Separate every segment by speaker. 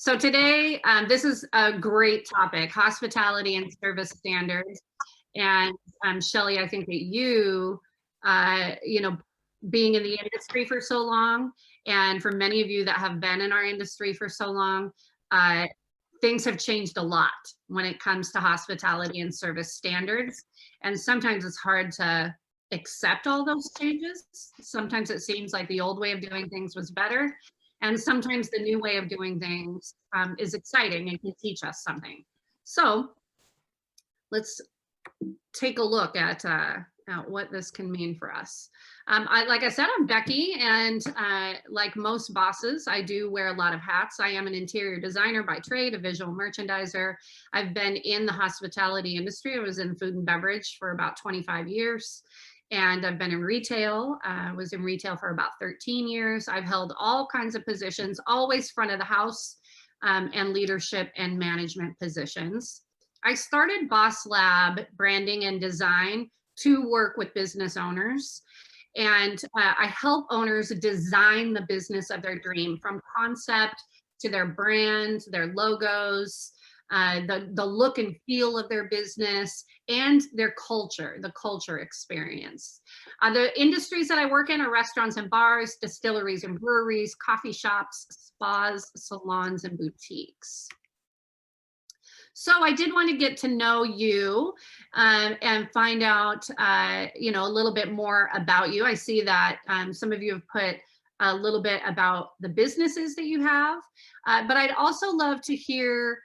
Speaker 1: So today, this is a great topic, hospitality and service standards. And Shelley, I think that being in the industry for so long, and for many of you that have been in our industry for so long, things have changed a lot when it comes to hospitality and service standards. And sometimes it's hard to accept all those changes. Sometimes it seems like the old way of doing things was better. And sometimes the new way of doing things is exciting and can teach us something. So let's take a look at what this can mean for us. Like I said, I'm Becky, and like most bosses, I do wear a lot of hats. I am an interior designer by trade, a visual merchandiser. I've been in the hospitality industry. I was in food and beverage for about 25 years. And I've been in retail. I was in retail for about 13 years. I've held all kinds of positions, always front of the house, and leadership and management positions. I started Boss Lab Branding and Design to work with business owners. And I help owners design the business of their dream, from concept to their brand, their logos, the look and feel of their business, and their culture, the culture experience. The industries that I work in are restaurants and bars, distilleries and breweries, coffee shops, spas, salons, and boutiques. So I did want to get to know you and find out, a little bit more about you. I see that some of you have put a little bit about the businesses that you have, but I'd also love to hear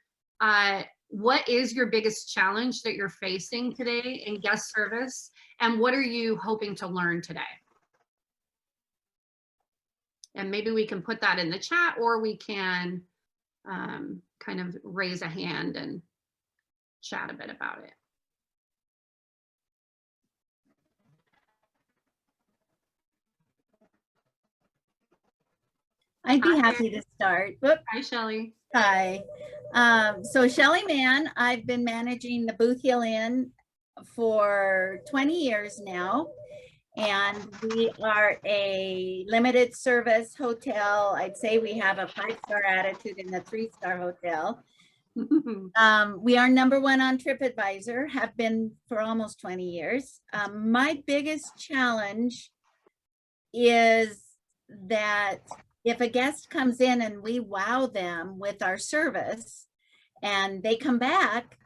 Speaker 1: what is your biggest challenge that you're facing today in guest service, and what are you hoping to learn today? And maybe we can put that in the chat, or we can kind of raise a hand and chat a bit about it.
Speaker 2: I'd be happy to start. Whoop.
Speaker 1: Hi, Shelley.
Speaker 2: Hi. So Shelley Mann, I've been managing the Booth Hill Inn for 20 years now. And we are a limited service hotel. I'd say we have a 5-star attitude in the 3-star hotel. We are #1 on TripAdvisor, have been for almost 20 years. My biggest challenge is that if a guest comes in and we wow them with our service and they come back,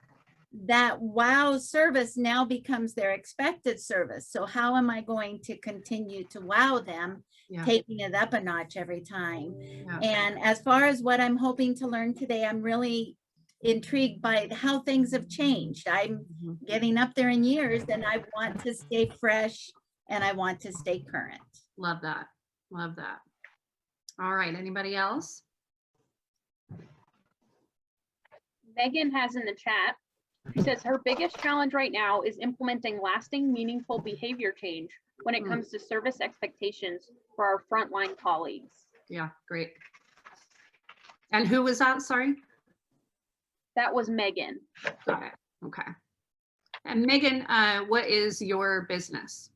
Speaker 2: that wow service now becomes their expected service. So how am I going to continue to wow them, taking it up a notch every time? And as far as what I'm hoping to learn today, I'm really intrigued by how things have changed. I'm getting up there in years, and I want to stay fresh and I want to stay current.
Speaker 1: Love that. Love that. All right, anybody else?
Speaker 3: Megan has in the chat, she says her biggest challenge right now is implementing lasting, meaningful behavior change when it comes to service expectations for our frontline colleagues.
Speaker 1: Yeah, great. And who was that? Sorry?
Speaker 3: That was Megan.
Speaker 1: Got it. Okay. And Megan, what is your business?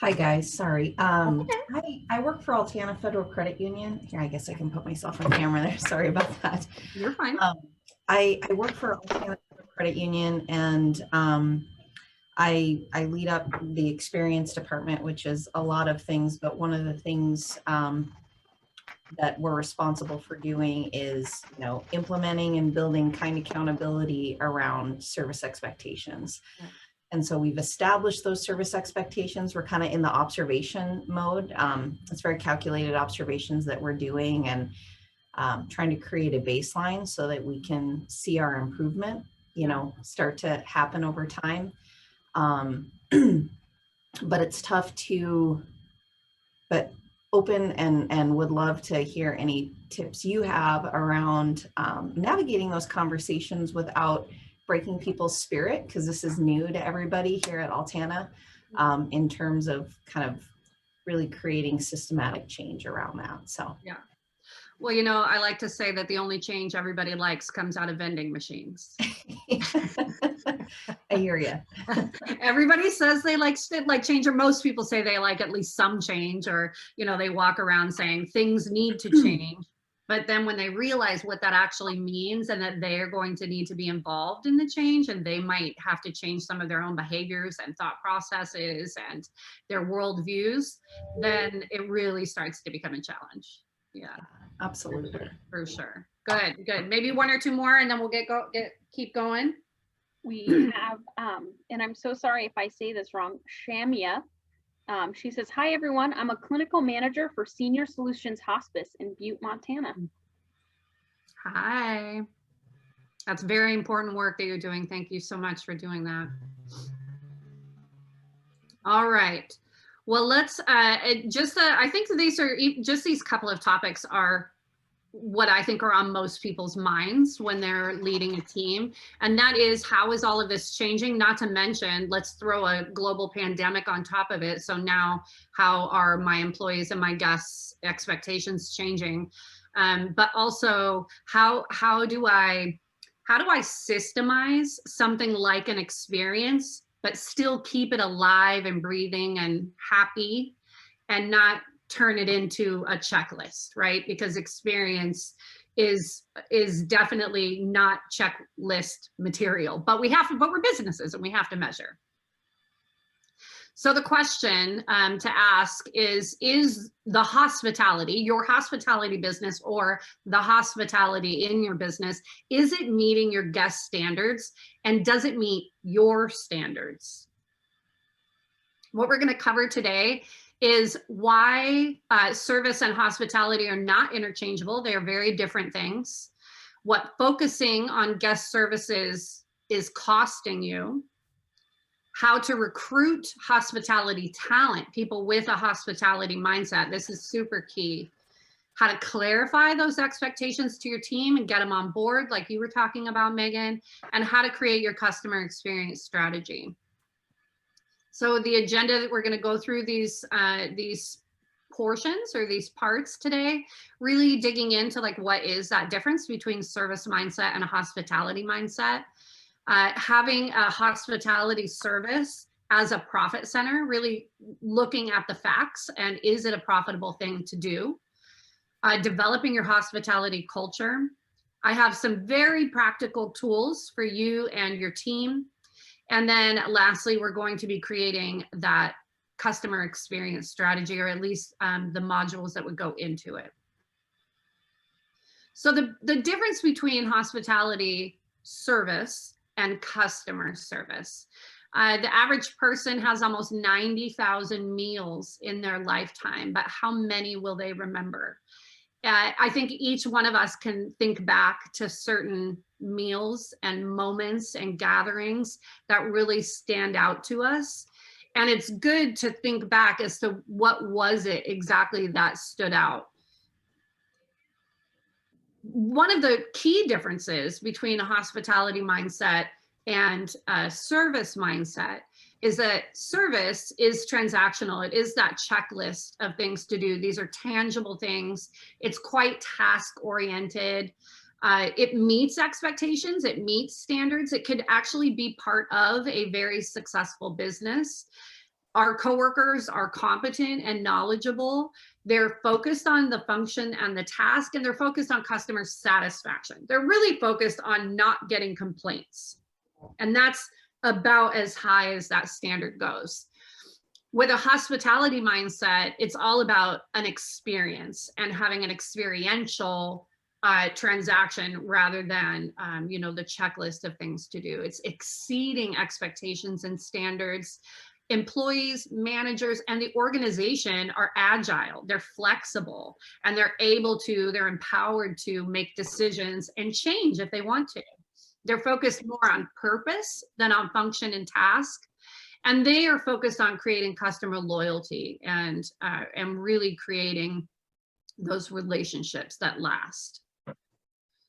Speaker 4: Hi guys, sorry. I work for Altana Federal Credit Union. Here, I guess I can put myself on camera there. Sorry about that.
Speaker 1: You're fine.
Speaker 4: I work for Altana Federal Credit Union, and I lead up the experience department, which is a lot of things, but one of the things that we're responsible for doing is, implementing and building kind accountability around service expectations. Yeah. And so we've established those service expectations. We're kind of in the observation mode. It's very calculated observations that we're doing, and trying to create a baseline so that we can see our improvement, start to happen over time. But it's tough but open and would love to hear any tips you have around navigating those conversations without breaking people's spirit, because this is new to everybody here at Altana, in terms of kind of really creating systematic change around that. So
Speaker 1: yeah. Well, you know, I like to say that the only change everybody likes comes out of vending machines.
Speaker 4: I hear you.
Speaker 1: Everybody says they like change, or most people say they like at least some change, or, you know, they walk around saying things need to change. But then when they realize what that actually means and that they're going to need to be involved in the change, and they might have to change some of their own behaviors and thought processes and their worldviews, then it really starts to become a challenge. Yeah,
Speaker 4: Absolutely.
Speaker 1: for sure. Good, good. Maybe one or two more and then we'll keep going.
Speaker 3: We have, and I'm so sorry if I say this wrong, Shamia. She says, hi, everyone. I'm a clinical manager for Senior Solutions Hospice in Butte, Montana.
Speaker 1: Hi. That's very important work that you're doing. Thank you so much for doing that. All right. Well, let's I think these are just these couple of topics are what I think are on most people's minds when they're leading a team. And that is, how is all of this changing? Not to mention, let's throw a global pandemic on top of it. So now how are my employees and my guests' expectations changing? But also how do I systemize something like an experience, but still keep it alive and breathing and happy, and not turn it into a checklist, right? Because experience is definitely not checklist material, but we're businesses and we have to measure. So the question to ask is the hospitality, your hospitality business, or the hospitality in your business, is it meeting your guest standards, and does it meet your standards? What we're going to cover today is why service and hospitality are not interchangeable. They are very different things. What focusing on guest services is costing you. How to recruit hospitality talent, people with a hospitality mindset. This is super key. How to clarify those expectations to your team and get them on board, like you were talking about, Megan, and how to create your customer experience strategy. So the agenda that we're going to go through these portions or these parts today, really digging into like, what is that difference between service mindset and a hospitality mindset? Having a hospitality service as a profit center, really looking at the facts and is it a profitable thing to do? Developing your hospitality culture. I have some very practical tools for you and your team. And then lastly, we're going to be creating that customer experience strategy, or at least the modules that would go into it. So the difference between hospitality service and customer service. The average person has almost 90,000 meals in their lifetime, but how many will they remember? I think each one of us can think back to certain meals and moments and gatherings that really stand out to us. And it's good to think back as to what was it exactly that stood out. One of the key differences between a hospitality mindset and a service mindset is that service is transactional. It is that checklist of things to do. These are tangible things. It's quite task oriented. It meets expectations. It meets standards. It could actually be part of a very successful business. Our coworkers are competent and knowledgeable. They're focused on the function and the task, and they're focused on customer satisfaction. They're really focused on not getting complaints. And that's about as high as that standard goes. With a hospitality mindset, it's all about an experience and having an experiential transaction rather than, the checklist of things to do. It's exceeding expectations and standards. Employees, managers, and the organization are agile, they're flexible, and they're empowered to make decisions and change if they want to. They're focused more on purpose than on function and task. And they are focused on creating customer loyalty and really creating those relationships that last.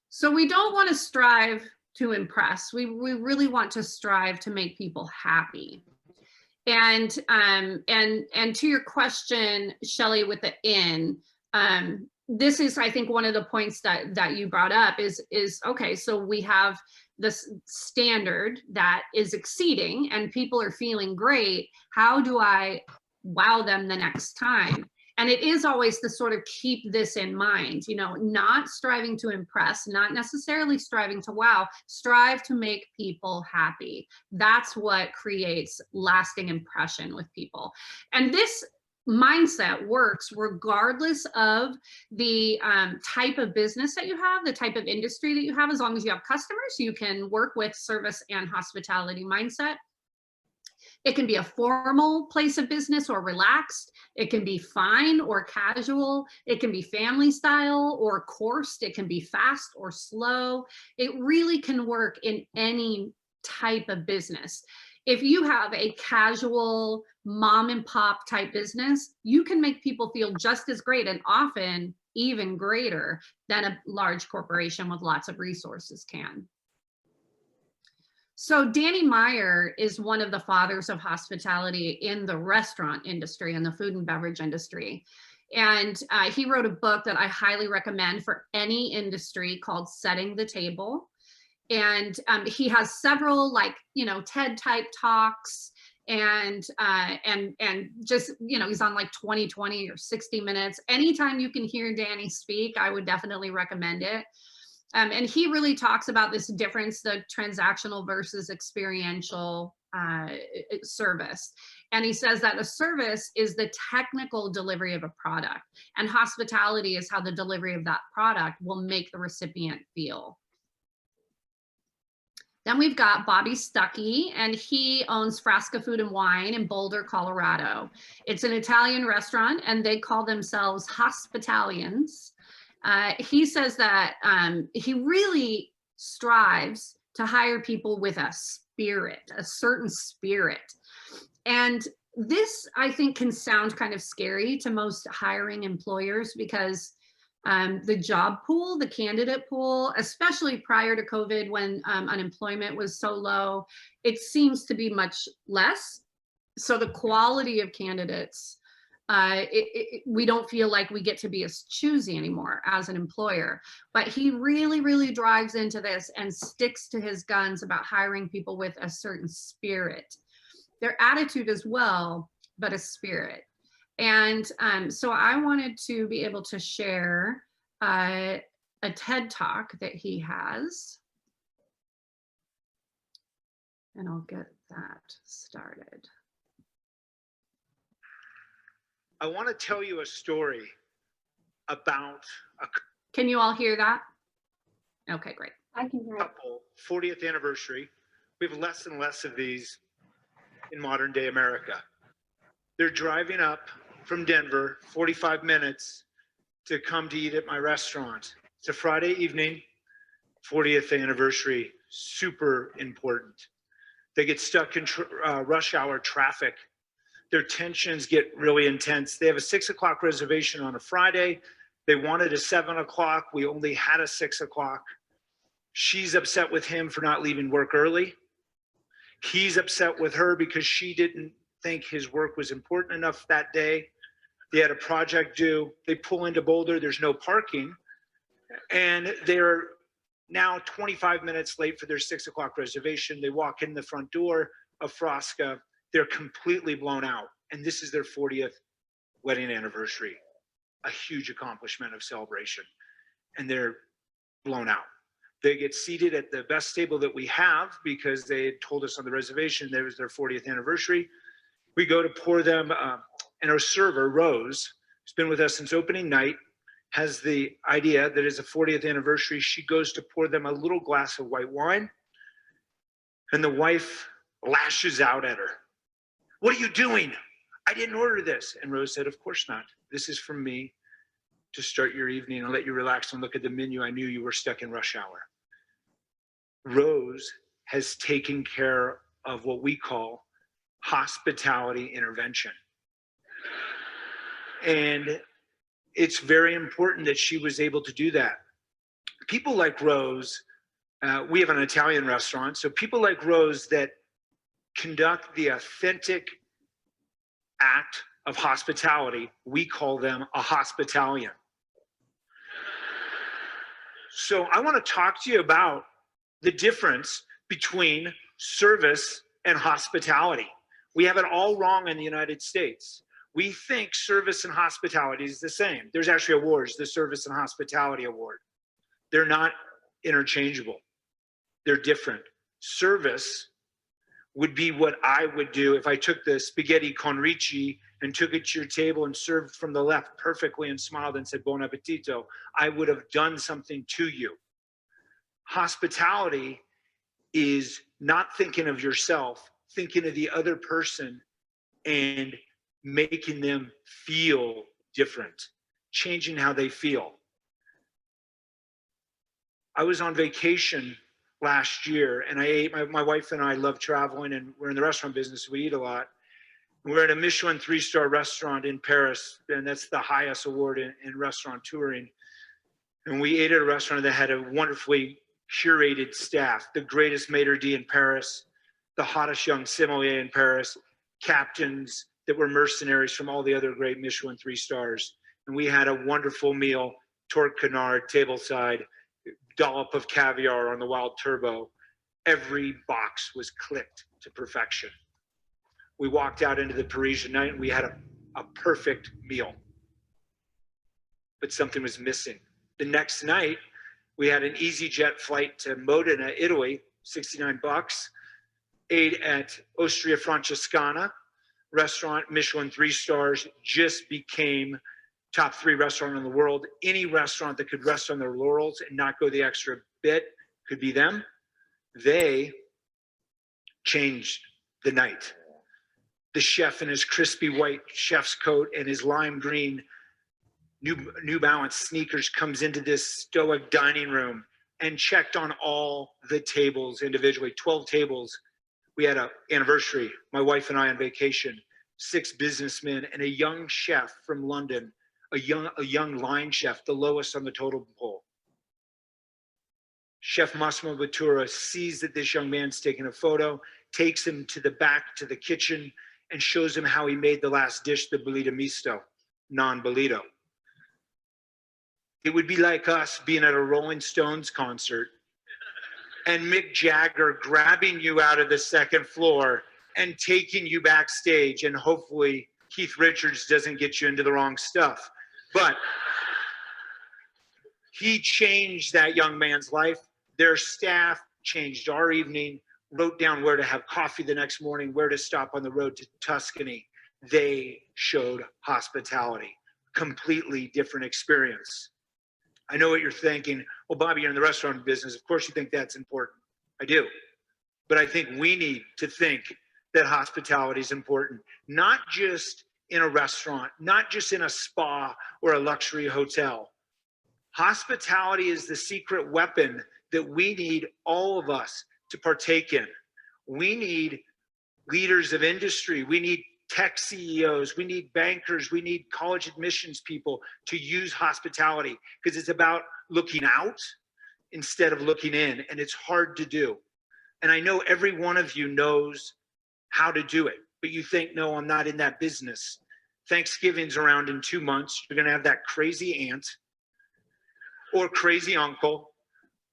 Speaker 1: So we don't want to strive to impress. We really want to strive to make people happy. And to your question, Shelley, with the in, this is, I think, one of the points that you brought up is okay, so we have this standard that is exceeding and people are feeling great. How do I wow them the next time? And it is always to sort of keep this in mind, you know, not striving to impress, not necessarily striving to wow, strive to make people happy. That's what creates lasting impression with people. And this mindset works regardless of the type of business that you have, the type of industry that you have. As long as you have customers, you can work with service and hospitality mindset. It can be a formal place of business or relaxed. It can be fine or casual. It can be family style or coursed. It can be fast or slow. It really can work in any type of business. If you have a casual mom and pop type business, you can make people feel just as great and often even greater than a large corporation with lots of resources can. So Danny Meyer is one of the fathers of hospitality in the restaurant industry and the food and beverage industry. And he wrote a book that I highly recommend for any industry called Setting the Table. And he has several, like, you know, TED type talks and just, you know, he's on like 20 or 60 minutes. Anytime you can hear Danny speak, I would definitely recommend it. And he really talks about this difference, the transactional versus experiential service. And he says that a service is the technical delivery of a product, and hospitality is how the delivery of that product will make the recipient feel. Then we've got Bobby Stuckey, and he owns Frasca Food and Wine in Boulder, Colorado. It's an Italian restaurant, and they call themselves Hospitalians. He says that he really strives to hire people with a spirit, a certain spirit. And this, I think, can sound kind of scary to most hiring employers because the job pool, the candidate pool, especially prior to COVID when unemployment was so low, it seems to be much less. So the quality of candidates, we don't feel like we get to be as choosy anymore as an employer. But he really, really drives into this and sticks to his guns about hiring people with a certain spirit. Their attitude as well, but a spirit. And so I wanted to be able to share a TED Talk that he has. And I'll get that started.
Speaker 5: I want to tell you a story about a
Speaker 1: Can you all hear that? Okay, great.
Speaker 3: I can hear it.
Speaker 5: couple 40th anniversary. We have less and less of these in modern day America. They're driving up from Denver, 45 minutes to come to eat at my restaurant. It's a Friday evening, 40th anniversary, super important. They get stuck in rush hour traffic. Their tensions get really intense. They have a 6 o'clock reservation on a Friday. They wanted a 7 o'clock. We only had a 6 o'clock. She's upset with him for not leaving work early. He's upset with her because she didn't think his work was important enough that day. They had a project due. They pull into Boulder. There's no parking. And they're now 25 minutes late for their 6 o'clock reservation. They walk in the front door of Frasca. They're completely blown out. And this is their 40th wedding anniversary, a huge accomplishment of celebration. And they're blown out. They get seated at the best table that we have because they had told us on the reservation that it was their 40th anniversary. We go to pour them, and our server, Rose, who's been with us since opening night, has the idea that it's a 40th anniversary. She goes to pour them a little glass of white wine, and the wife lashes out at her. "What are you doing? I didn't order this." And Rose said, "Of course not. This is from me to start your evening and let you relax and look at the menu. I knew you were stuck in rush hour." Rose has taken care of what we call hospitality intervention. And it's very important that she was able to do that. People like Rose, we have an Italian restaurant, so people like Rose that conduct the authentic act of hospitality, we call them a hospitalian. So I want to talk to you about the difference between service and hospitality. We have it all wrong in the United States. We think service and hospitality is the same. There's actually awards, the Service and Hospitality Award. They're not interchangeable. They're different. Service would be what I would do if I took the spaghetti con ricci and took it to your table and served from the left perfectly and smiled and said, bon appetito. I would have done something to you. Hospitality is not thinking of yourself, thinking of the other person and making them feel different, changing how they feel. I was on vacation last year and I ate, my wife and I love traveling and we're in the restaurant business, we eat a lot. We're at a Michelin 3-star restaurant in Paris, and that's the highest award in restaurant touring. And we ate at a restaurant that had a wonderfully curated staff, the greatest maitre d' in Paris, the hottest young sommelier in Paris, captains that were mercenaries from all the other great Michelin 3 stars. And we had a wonderful meal, torte canard, tableside, dollop of caviar on the wild turbo. Every box was clicked to perfection. We walked out into the Parisian night and we had a perfect meal. But something was missing. The next night, we had an EasyJet flight to Modena, Italy, 69 bucks. Ate at Osteria Francescana restaurant, Michelin 3 stars, just became top 3 restaurant in the world. Any restaurant that could rest on their laurels and not go the extra bit could be them. They changed the night. The chef in his crispy white chef's coat and his lime green New Balance sneakers comes into this stoic dining room and checked on all the tables individually, 12 tables. We had an anniversary, my wife and I on vacation, 6 businessmen and a young chef from London, a young line chef, the lowest on the totem pole. Chef Massimo Bottura sees that this young man's taking a photo, takes him to the back to the kitchen and shows him how he made the last dish, the bollito misto, non-bollito. It would be like us being at a Rolling Stones concert and Mick Jagger grabbing you out of the second floor and taking you backstage, and hopefully Keith Richards doesn't get you into the wrong stuff. But he changed that young man's life. Their staff changed our evening, wrote down where to have coffee the next morning, where to stop on the road to Tuscany. They showed hospitality, completely different experience. I know what you're thinking. Well, Bobby, you're in the restaurant business. Of course you think that's important. I do. But I think we need to think that hospitality is important, not just in a restaurant, not just in a spa or a luxury hotel. Hospitality is the secret weapon that we need all of us to partake in. We need leaders of industry. We need tech CEOs. We need bankers. We need college admissions people to use hospitality, because it's about looking out instead of looking in, and it's hard to do. And I know every one of you knows how to do it, but you think, no, I'm not in that business. Thanksgiving's around in 2 months. You're going to have that crazy aunt or crazy uncle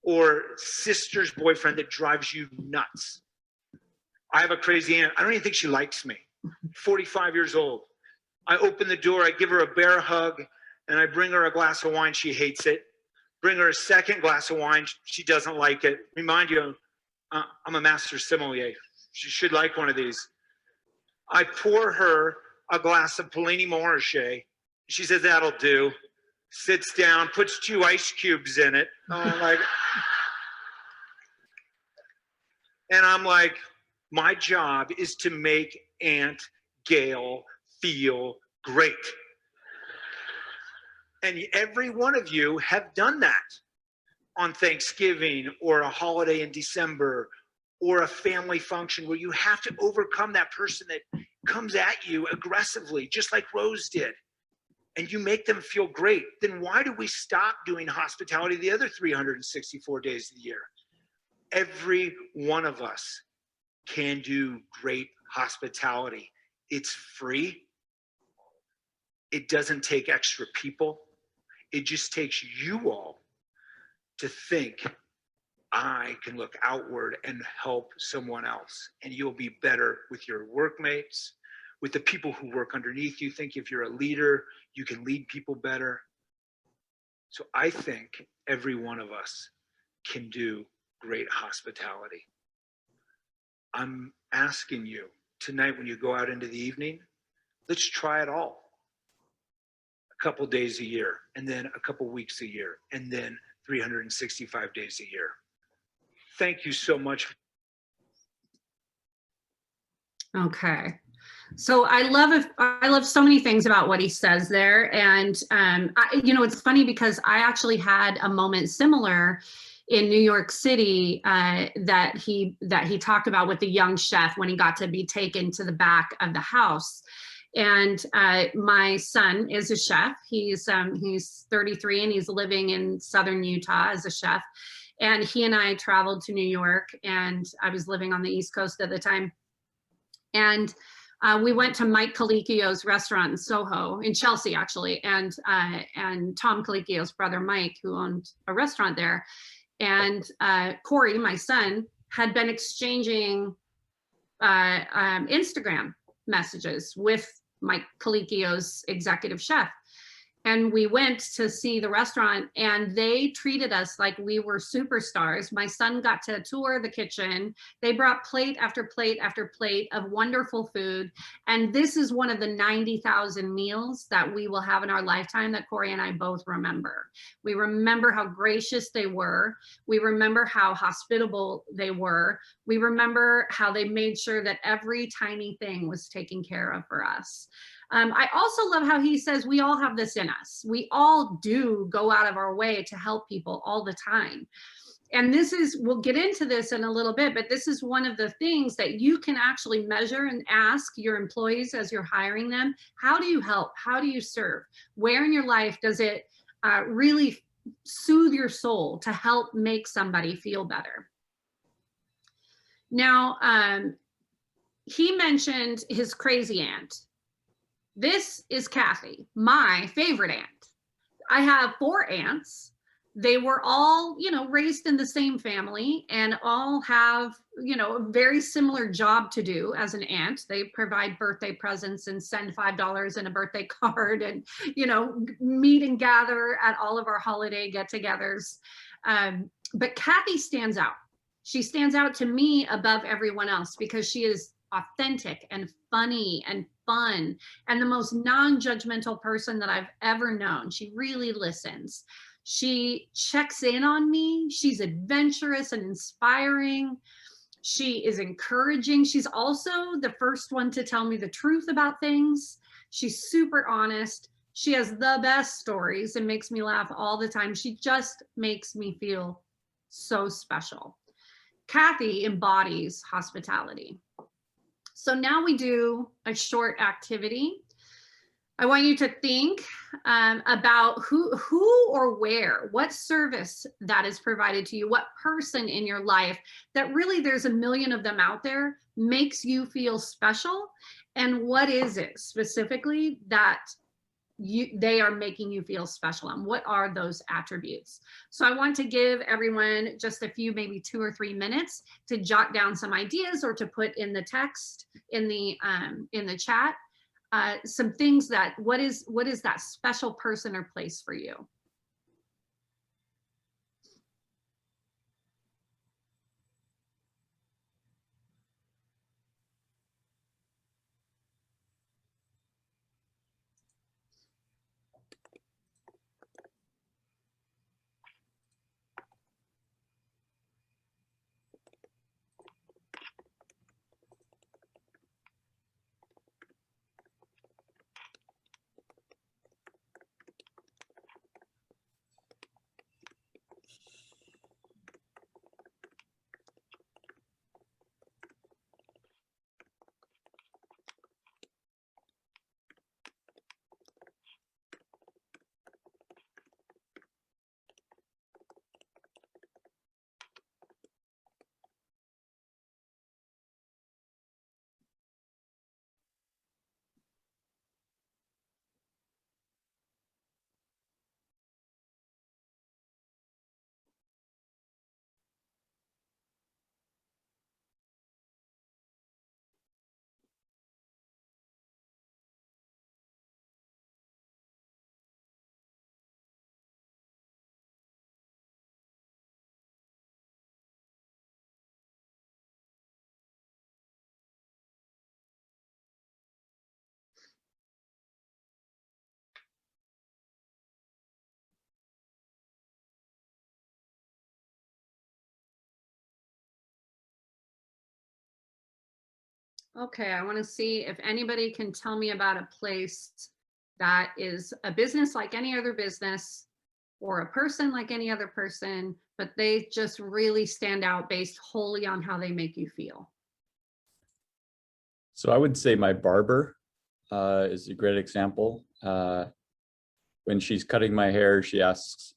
Speaker 5: or sister's boyfriend that drives you nuts. I have a crazy aunt. I don't even think she likes me. 45 years old. I open the door, I give her a bear hug, and I bring her a glass of wine. She hates it. Bring her a second glass of wine. She doesn't like it. Remind you, I'm a master sommelier. She should like one of these. I pour her a glass of Polini Montrachet. She says, that'll do. Sits down, puts 2 ice cubes in it. And I'm like, my job is to make Aunt Gail feel great. And every one of you have done that on Thanksgiving or a holiday in December or a family function where you have to overcome that person that comes at you aggressively, just like Rose did, and you make them feel great. Then why do we stop doing hospitality the other 364 days of the year? Every one of us can do great hospitality. It's free. It doesn't take extra people. It just takes you all to think, I can look outward and help someone else, and you'll be better with your workmates, with the people who work underneath you. Think if you're a leader, you can lead people better. So I think every one of us can do great hospitality. I'm asking you tonight, when you go out into the evening, let's try it all. A couple days a year, and then a couple weeks a year, and then 365 days a year. Thank you so much.
Speaker 1: Okay. So I love so many things about what he says there. And, it's funny because I actually had a moment similar in New York City that he talked about with the young chef when he got to be taken to the back of the house. And my son is a chef. He's 33 and he's living in Southern Utah as a chef. And he and I traveled to New York, and I was living on the East Coast at the time. And we went to Mike Colicchio's restaurant in Soho, in Chelsea, actually, and Tom Colicchio's brother, Mike, who owned a restaurant there. And Corey, my son, had been exchanging Instagram messages with Mike Colicchio's executive chef. And we went to see the restaurant, and they treated us like we were superstars. My son got to tour the kitchen. They brought plate after plate after plate of wonderful food. And this is one of the 90,000 meals that we will have in our lifetime that Corey and I both remember. We remember how gracious they were. We remember how hospitable they were. We remember how they made sure that every tiny thing was taken care of for us. I also love how he says we all have this in us. We all do go out of our way to help people all the time. And we'll get into this in a little bit, but this is one of the things that you can actually measure and ask your employees as you're hiring them. How do you help? How do you serve? Where in your life does it really soothe your soul to help make somebody feel better? Now, he mentioned his crazy aunt. This is Kathy, my favorite aunt. I have 4 aunts. They were all, raised in the same family and all have, a very similar job to do as an aunt. They provide birthday presents and send $5 in a birthday card and, meet and gather at all of our holiday get-togethers. But Kathy stands out. She stands out to me above everyone else because she is authentic and funny and fun and the most non-judgmental person that I've ever known. She really listens. She checks in on me. She's adventurous and inspiring. She is encouraging. She's also the first one to tell me the truth about things. She's super honest. She has the best stories and makes me laugh all the time. She just makes me feel so special. Kathy embodies hospitality. So now we do a short activity. I want you to think about who or where, what service that is provided to you, what person in your life that really there's a million of them out there makes you feel special, and what is it specifically that they are making you feel special, and what are those attributes? So I want to give everyone just a few, maybe 2 or 3 minutes to jot down some ideas or to put in the text in the chat some things that what is that special person or place for you? Okay, I want to see if anybody can tell me about a place that is a business like any other business or a person like any other person, but they just really stand out based wholly on how they make you feel.
Speaker 6: So I would say my barber is a great example. When she's cutting my hair, she asks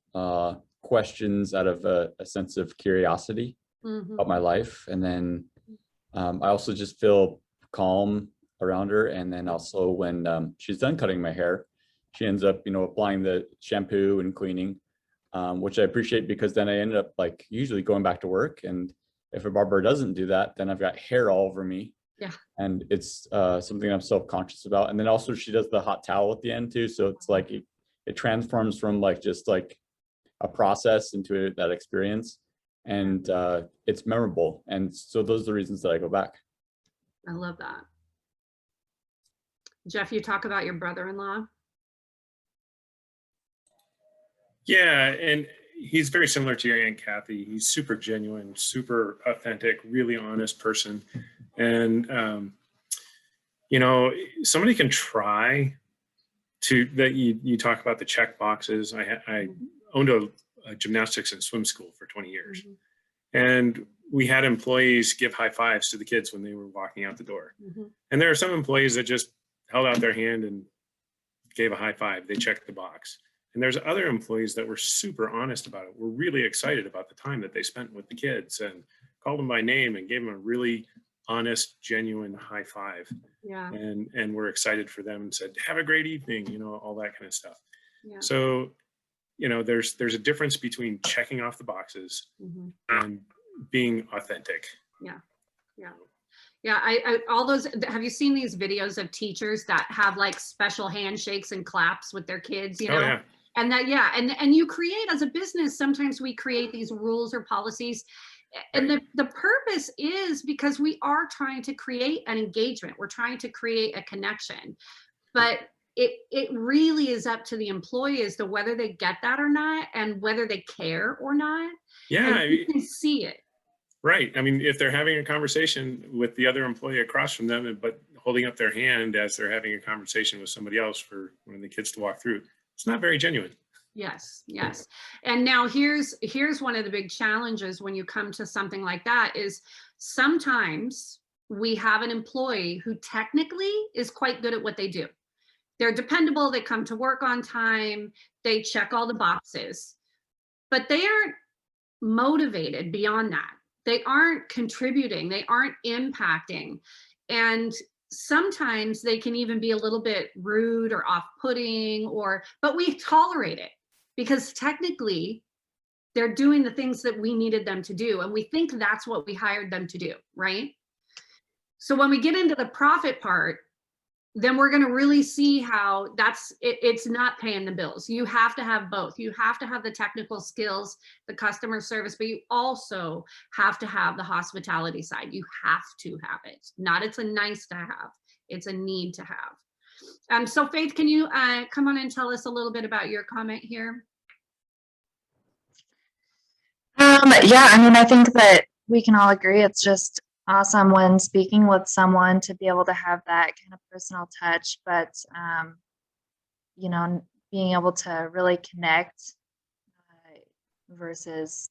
Speaker 6: questions out of a sense of curiosity
Speaker 1: Mhm.
Speaker 6: about my life. And then I also just feel calm around her. And then also when she's done cutting my hair, she ends up, applying the shampoo and cleaning, which I appreciate because then I ended up like usually going back to work. And if a barber doesn't do that, then I've got hair all over me.
Speaker 1: Yeah.
Speaker 6: And it's something I'm self-conscious about. And then also she does the hot towel at the end too. So it's like it transforms from like just like a process into that experience. And it's memorable. And so those are the reasons that I go back.
Speaker 1: I love that. Jeff, you talk about your brother-in-law.
Speaker 7: Yeah, and he's very similar to your Aunt Kathy. He's super genuine, super authentic, really honest person. And, somebody can try that you talk about the check boxes. I owned a gymnastics and swim school for 20 years.
Speaker 1: Mhm.
Speaker 7: And we had employees give high fives to the kids when they were walking out the door.
Speaker 1: Mhm.
Speaker 7: And there are some employees that just held out their hand and gave a high five. They checked the box. And there's other employees that were super honest about it. We're really excited about the time that they spent with the kids and called them by name and gave them a really honest, genuine high five.
Speaker 1: Yeah,
Speaker 7: And we're excited for them and said, have a great evening, all that kind of stuff.
Speaker 1: yeah.
Speaker 7: So, there's a difference between checking off the boxes
Speaker 1: Mhm.
Speaker 7: and being authentic.
Speaker 1: Yeah. Yeah, all those, have you seen these videos of teachers that have like special handshakes and claps with their kids,
Speaker 7: Oh, yeah.
Speaker 1: And that, yeah, and you create as a business, sometimes we create these rules or policies. And the purpose is because we are trying to create an engagement. We're trying to create a connection. But it really is up to the employee as to whether they get that or not and whether they care or not.
Speaker 7: Yeah.
Speaker 1: And you can see it.
Speaker 7: Right. I mean, if they're having a conversation with the other employee across from them, but holding up their hand as they're having a conversation with somebody else for one of the kids to walk through, it's not very genuine.
Speaker 1: Yes, yes. And now here's one of the big challenges when you come to something like that is sometimes we have an employee who technically is quite good at what they do. They're dependable, they come to work on time, they check all the boxes, but they aren't motivated beyond that. They aren't contributing, they aren't impacting. And sometimes they can even be a little bit rude or off-putting, but we tolerate it because technically they're doing the things that we needed them to do. And we think that's what we hired them to do, right? So when we get into the profit part, then we're going to really see how it's not paying the bills. You have to have both. You have to have the technical skills, the customer service, but you also have to have the hospitality side. You have to have it. Not it's a nice to have, it's a need to have. So Faith, can you come on and tell us a little bit about your comment here?
Speaker 8: Yeah, I mean, I think that we can all agree it's just awesome when speaking with someone to be able to have that kind of personal touch, but being able to really connect versus,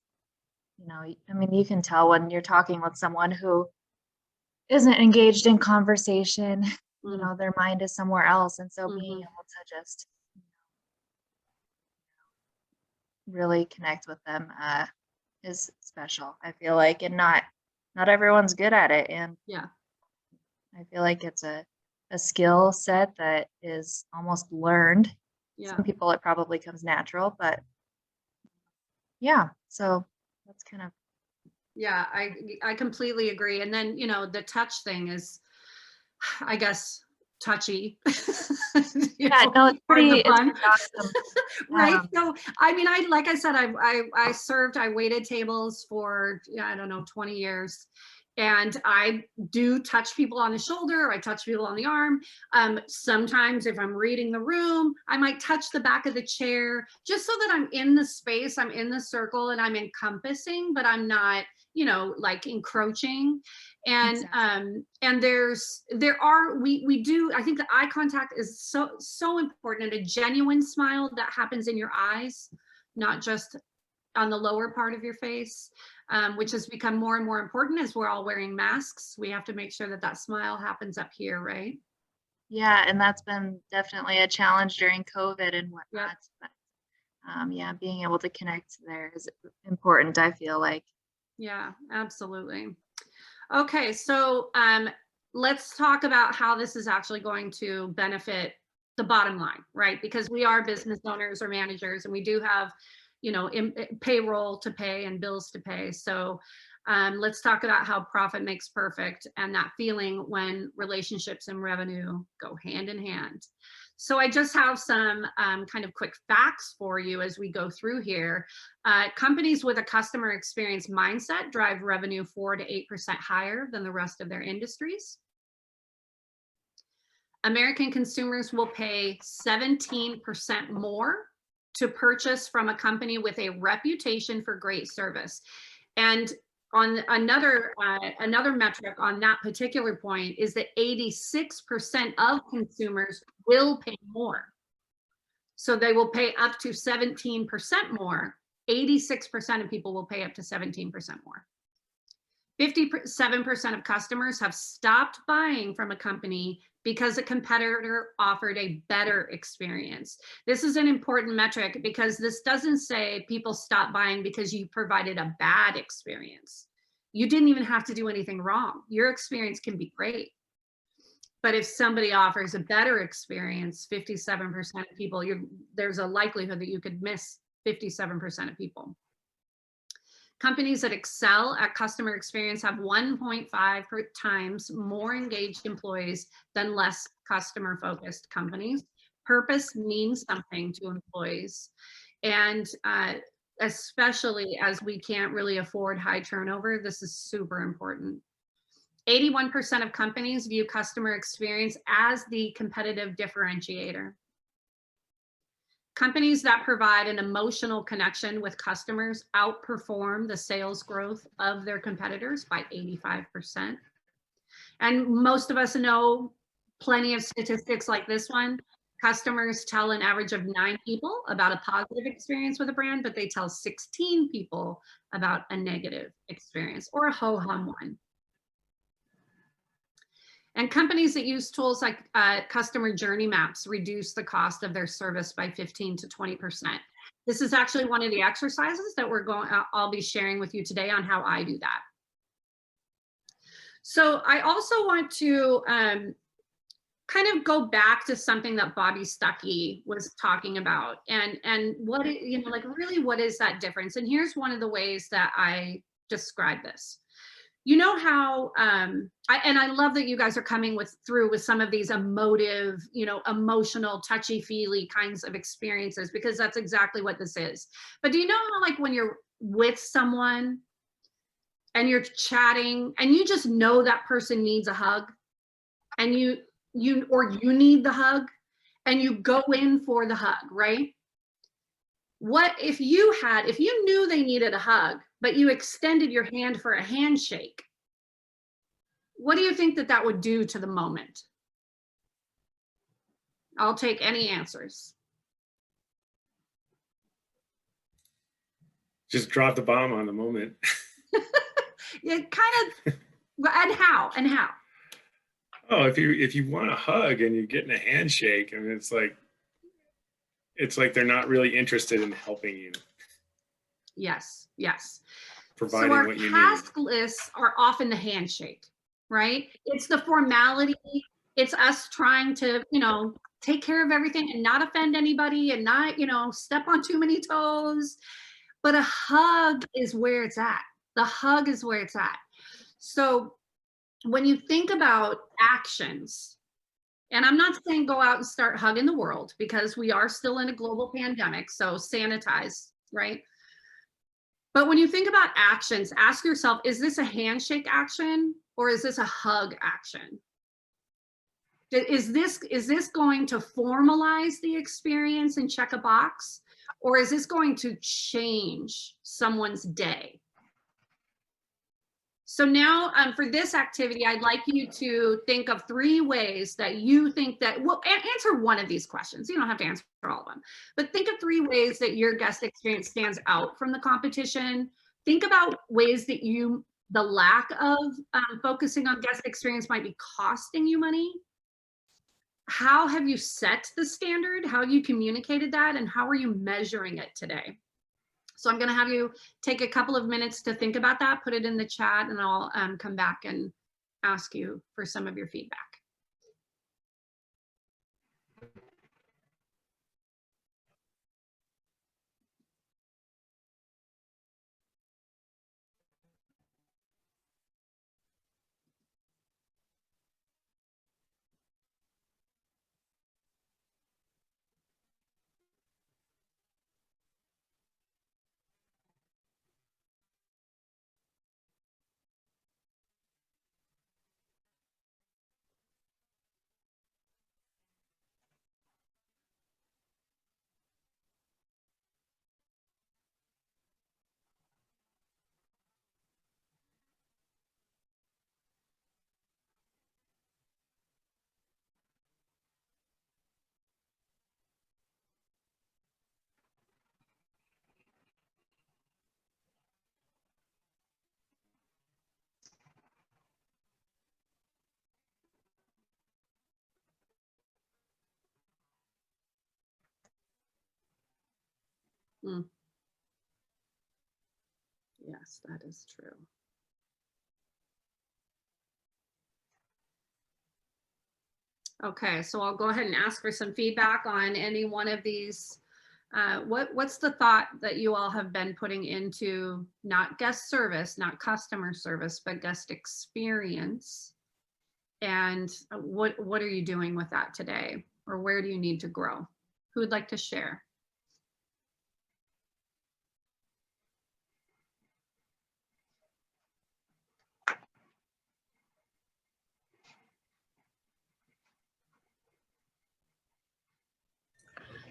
Speaker 8: I mean, you can tell when you're talking with someone who isn't engaged in conversation, their mind is somewhere else. And so being able to just really connect with them is special, I feel like, and not everyone's good at it. And
Speaker 1: yeah,
Speaker 8: I feel like it's a skill set that is almost learned.
Speaker 1: yeah.
Speaker 8: Some people it probably comes natural, but yeah, so that's kind of.
Speaker 1: Yeah, I completely agree. And then, the touch thing is, I guess, touchy.
Speaker 8: Yeah, no, it's pretty awesome.
Speaker 1: Right. So, I mean, like I said, I waited tables for, I don't know, 20 years. And I do touch people on the shoulder, I touch people on the arm. Sometimes if I'm reading the room, I might touch the back of the chair just so that I'm in the space, I'm in the circle and I'm encompassing, but I'm not, you know, like encroaching. And
Speaker 8: Exactly.
Speaker 1: and we do, I think the eye contact is so important, and a genuine smile that happens in your eyes, not just on the lower part of your face, which has become more and more important as we're all wearing masks. We have to make sure that that smile happens up here, right?
Speaker 8: Yeah, and that's been definitely a challenge during COVID and
Speaker 1: Yep.
Speaker 8: whatnot. But yeah, being able to connect there is important, I feel like.
Speaker 1: Yeah, absolutely. Okay, so let's talk about how this is actually going to benefit the bottom line, right? Because we are business owners or managers, and we do have, you know, payroll to pay and bills to pay. So let's talk about how profit makes perfect, and that feeling when relationships and revenue go hand in hand. So I just have some kind of quick facts for you as we go through here. Companies with a customer experience mindset drive revenue 4 to 8% higher than the rest of their industries. American consumers will pay 17% more to purchase from a company with a reputation for great service. And on another metric on that particular point is that 86% of consumers will pay more. So they will pay up to 17% more. 86% of people will pay up to 17% more. 57% of customers have stopped buying from a company because a competitor offered a better experience. This is an important metric because this doesn't say people stop buying because you provided a bad experience. You didn't even have to do anything wrong. Your experience can be great. But if somebody offers a better experience, 57% of people, there's a likelihood that you could miss 57% of people. Companies that excel at customer experience have 1.5 times more engaged employees than less customer-focused companies. Purpose means something to employees. And especially as we can't really afford high turnover, this is super important. 81% of companies view customer experience as the competitive differentiator. Companies that provide an emotional connection with customers outperform the sales growth of their competitors by 85%. And most of us know plenty of statistics like this one. Customers tell an average of 9 people about a positive experience with a brand, but they tell 16 people about a negative experience or a ho-hum one. And companies that use tools like customer journey maps reduce the cost of their service by 15 to 20%. This is actually one of the exercises that I'll be sharing with you today on how I do that. So I also want to kind of go back to something that Bobby Stuckey was talking about, and what, you know, like really what is that difference? And here's one of the ways that I describe this. You know how, I love that you guys are coming through with some of these emotive, you know, emotional, touchy-feely kinds of experiences, because that's exactly what this is. But do you know how, like, when you're with someone and you're chatting and you just know that person needs a hug, and you need the hug, and you go in for the hug, right? What if you knew they needed a hug, but you extended your hand for a handshake? What do you think that would do to the moment? I'll take any answers.
Speaker 7: Just drop the bomb on the moment.
Speaker 1: Yeah, kind of. And how?
Speaker 7: Oh, if you want a hug and you're getting a handshake, I mean, it's like they're not really interested in helping you.
Speaker 1: Yes.
Speaker 7: Providing
Speaker 1: so our
Speaker 7: what you
Speaker 1: task
Speaker 7: need.
Speaker 1: lists are often the handshake, right? It's the formality. It's us trying to, you know, take care of everything and not offend anybody and not, you know, step on too many toes. But a hug is where it's at. The hug is where it's at. So when you think about actions, and I'm not saying go out and start hugging the world, because we are still in a global pandemic, so sanitize, right? But when you think about actions, ask yourself, is this a handshake action or is this a hug action? Is this going to formalize the experience and check a box? Or is this going to change someone's day? So now for this activity, I'd like you to think of 3 ways that you think that, well, answer one of these questions. You don't have to answer all of them, but think of 3 ways that your guest experience stands out from the competition. Think about ways that the lack of focusing on guest experience might be costing you money. How have you set the standard? How have you communicated that? And how are you measuring it today? So I'm going to have you take a couple of minutes to think about that, put it in the chat, and I'll come back and ask you for some of your feedback. Yes, that is true. Okay, so I'll go ahead and ask for some feedback on any one of these. What's the thought that you all have been putting into not guest service, not customer service, but guest experience? And what are you doing with that today? Or where do you need to grow? Who would like to share?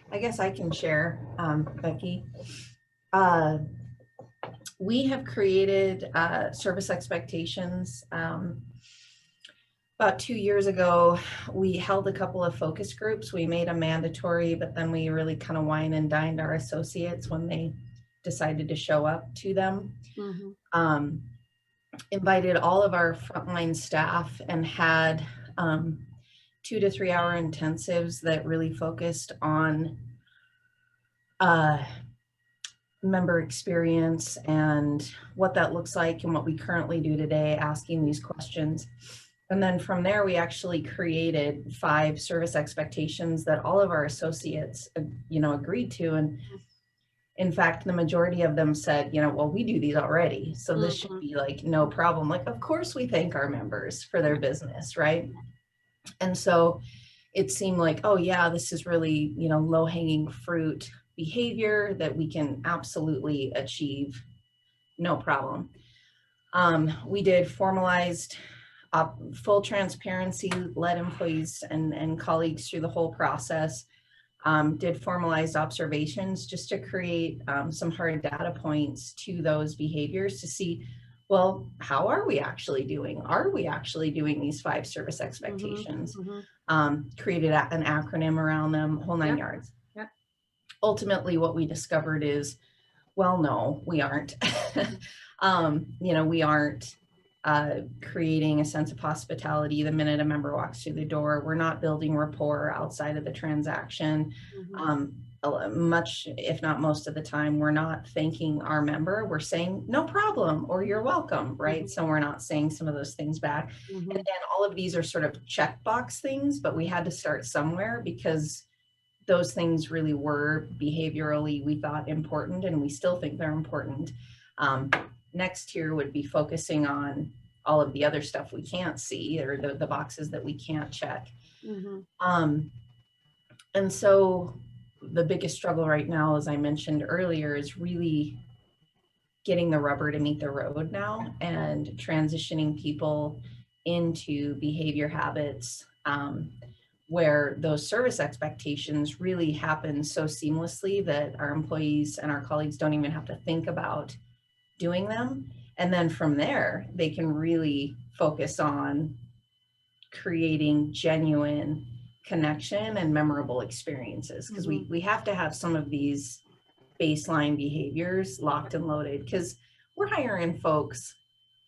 Speaker 4: I guess I can share, Becky. We have created service expectations. About 2 years ago, we held a couple of focus groups. We made them mandatory, but then we really kind of wine and dined our associates when they decided to show up to them. Mm-hmm. Invited all of our frontline staff and had 2 to 3 hour intensives that really focused on member experience and what that looks like and what we currently do today, asking these questions. And then from there, we actually created 5 service expectations that all of our associates, agreed to. And in fact, the majority of them said, well, we do these already, so this should be like no problem. Like, of course we thank our members for their business, right? And so it seemed like, oh yeah, this is really, low-hanging fruit behavior that we can absolutely achieve, no problem. We did formalized full transparency, led employees and colleagues through the whole process. Did formalized observations just to create some hard data points to those behaviors to see, well, how are we actually doing? Are we actually doing these 5 service expectations? Created an acronym around them, whole 9 yards. Yep. Ultimately, what we discovered is, well, no, we aren't. We aren't creating a sense of hospitality the minute a member walks through the door. We're not building rapport outside of the transaction. Much, if not most of the time, we're not thanking our member. We're saying no problem or you're welcome, right? So we're not saying some of those things back. And again, all of these are sort of checkbox things, but we had to start somewhere because those things really were behaviorally, we thought, important, and we still think they're important. Next tier would be focusing on all of the other stuff we can't see, or the boxes that we can't check. And so the biggest struggle right now, as I mentioned earlier, is really getting the rubber to meet the road now and transitioning people into behavior habits where those service expectations really happen so seamlessly that our employees and our colleagues don't even have to think about doing them. And then from there, they can really focus on creating genuine connection and memorable experiences, because we have to have some of these baseline behaviors locked and loaded, because we're hiring folks,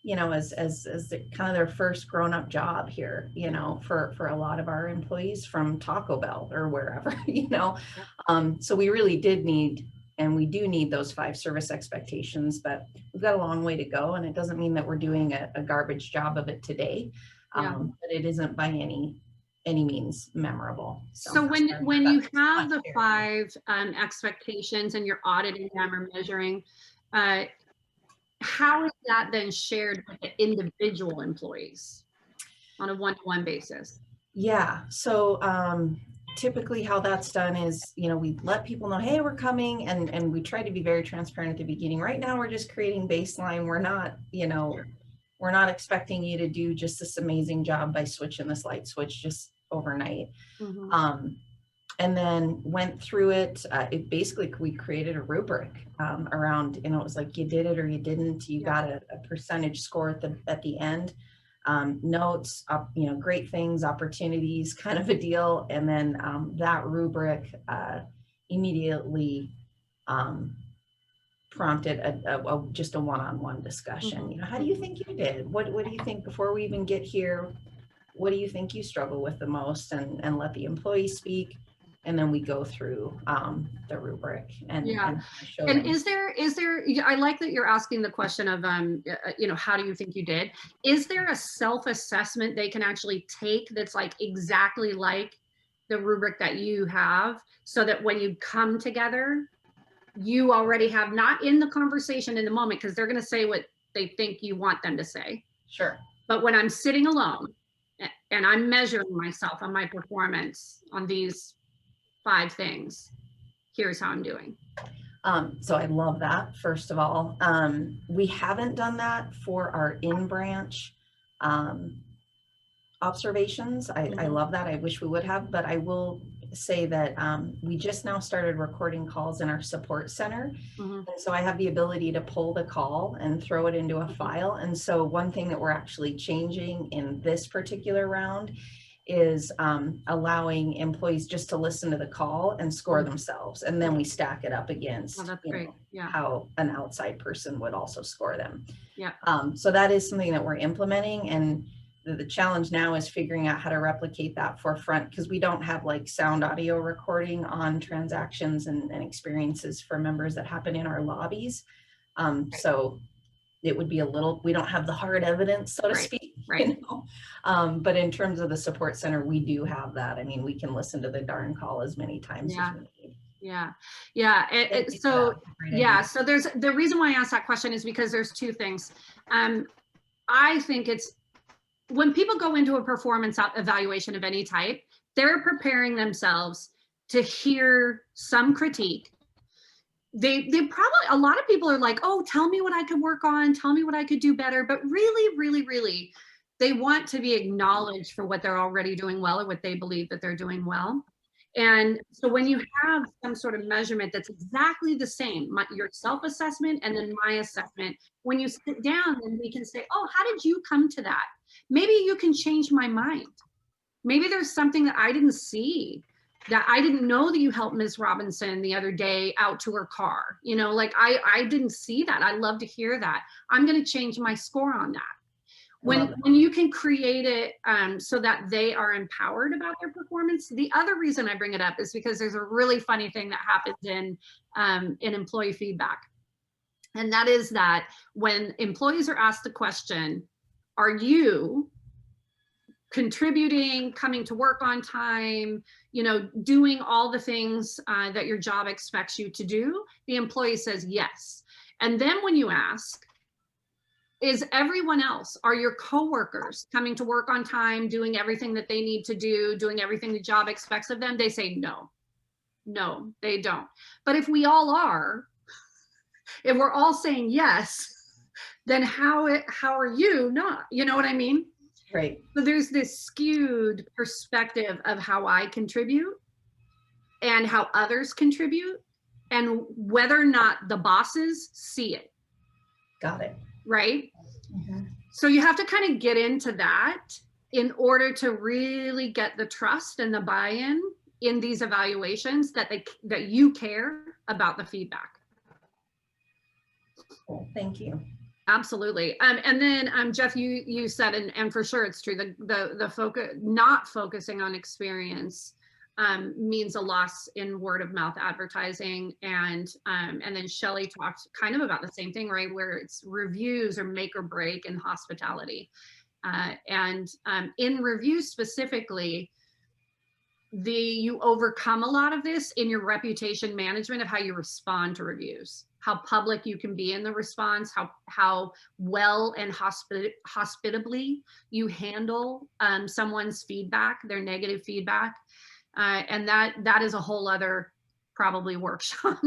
Speaker 4: you know, as the, kind of their first grown-up job here, you know, for a lot of our employees from Taco Bell or wherever, you know. So we really did need, and we do need, those 5 service expectations, but we've got a long way to go, and it doesn't mean that we're doing a garbage job of it today. But it isn't by any means memorable.
Speaker 1: So when you have the 5 expectations and you're auditing them or measuring, how is that then shared with the individual employees on a one-to-one basis?
Speaker 4: Yeah, so typically how that's done is, you know, we let people know, hey, we're coming, and we try to be very transparent at the beginning. Right now, we're just creating baseline. We're not, you know, we're not expecting you to do just this amazing job by switching this light switch just overnight. And then went through it. It basically, we created a rubric around, you know, it was like you did it or you didn't. You got a percentage score at the end. Notes, you know, great things, opportunities, kind of a deal. And then that rubric immediately prompted just a one-on-one discussion. You know, how do you think you did? What do you think, before we even get here, what do you think you struggle with the most? And let the employee speak. And then we go through the rubric and show them.
Speaker 1: Is there, I like that you're asking the question of, you know, how do you think you did? Is there a self-assessment they can actually take that's like exactly like the rubric that you have, so that when you come together, you already have, not in the conversation in the moment, because they're going to say what they think you want them to say.
Speaker 4: Sure.
Speaker 1: But when I'm sitting alone and I'm measuring myself on my performance on these 5 things, here's how I'm doing.
Speaker 4: So I love that, first of all. We haven't done that for our in-branch observations. I love that. I wish we would have, but I will say that we just now started recording calls in our support center. And so I have the ability to pull the call and throw it into a file. And so one thing that we're actually changing in this particular round is allowing employees just to listen to the call and score themselves. And then we stack it up against how an outside person would also score them. So that is something that we're implementing. And the challenge now is figuring out how to replicate that for front, because we don't have like sound audio recording on transactions and experiences for members that happen in our lobbies. So it would be a little, we don't have the hard evidence, so to speak, you know? But in terms of the support center, we do have that. I mean, we can listen to the darn call as many times as we need.
Speaker 1: So there's, the reason why I asked that question is because there's 2 things. I think it's, when people go into a performance evaluation of any type, they're preparing themselves to hear some critique. They probably, a lot of people are like, oh, tell me what I could work on, tell me what I could do better. But really, they want to be acknowledged for what they're already doing well, or what they believe that they're doing well. And so when you have some sort of measurement that's exactly the same, your self-assessment and then my assessment, when you sit down, then we can say, oh, how did you come to that? Maybe you can change my mind. Maybe there's something that I didn't see, that I didn't know that you helped Ms. Robinson the other day out to her car. You know, like I didn't see that. I love to hear that. I'm going to change my score on that. When you can create it so that they are empowered about their performance. The other reason I bring it up is because there's a really funny thing that happens in employee feedback. And that is that when employees are asked the question, are you contributing, coming to work on time, you know, doing all the things that your job expects you to do? The employee says yes. And then when you ask, is everyone else, are your coworkers coming to work on time, doing everything that they need to do, doing everything the job expects of them? They say no. No, they don't. But if we all are, if we're all saying yes, then how are you not? You know what I mean?
Speaker 4: Right.
Speaker 1: So there's this skewed perspective of how I contribute and how others contribute, and whether or not the bosses see it.
Speaker 4: Got it.
Speaker 1: right?
Speaker 4: Mhm.
Speaker 1: So you have to kind of get into that in order to really get the trust and the buy-in in these evaluations that you care about the feedback.
Speaker 4: Cool. Thank you.
Speaker 1: Absolutely. And then Jeff, you said, and for sure it's true, the focus, not focusing on experience means a loss in word of mouth advertising. And then Shelley talked kind of about the same thing, right? Where it's reviews or make or break in hospitality. In reviews specifically, you overcome a lot of this in your reputation management of how you respond to reviews, how public you can be in the response, how well and hospitably you handle someone's feedback, their negative feedback. And that is a whole other probably workshop.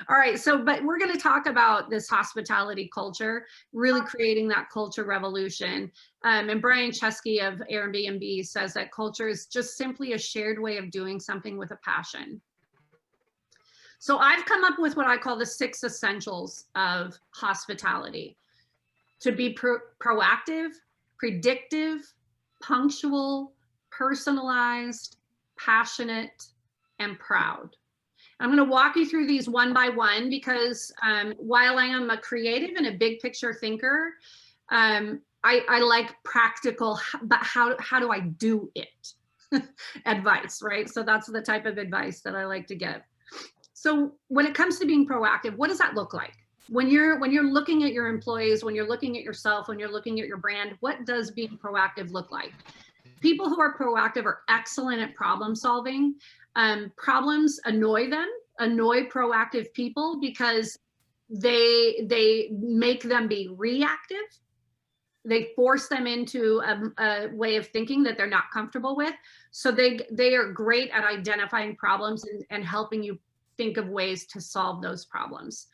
Speaker 1: All right, but we're going to talk about this hospitality culture, really creating that culture revolution. And Brian Chesky of Airbnb says that culture is just simply a shared way of doing something with a passion. So I've come up with what I call the 6 essentials of hospitality: to be proactive, predictive, punctual, personalized, passionate, and proud. I'm going to walk you through these one by one because while I am a creative and a big picture thinker, I like practical, but how do I do it advice, right? So that's the type of advice that I like to give. So when it comes to being proactive, what does that look like? When you're looking at your employees, when you're looking at yourself, when you're looking at your brand, what does being proactive look like? People who are proactive are excellent at problem solving. Problems annoy proactive people because they make them be reactive. They force them into a way of thinking that they're not comfortable with. So they are great at identifying problems and helping you think of ways to solve those problems.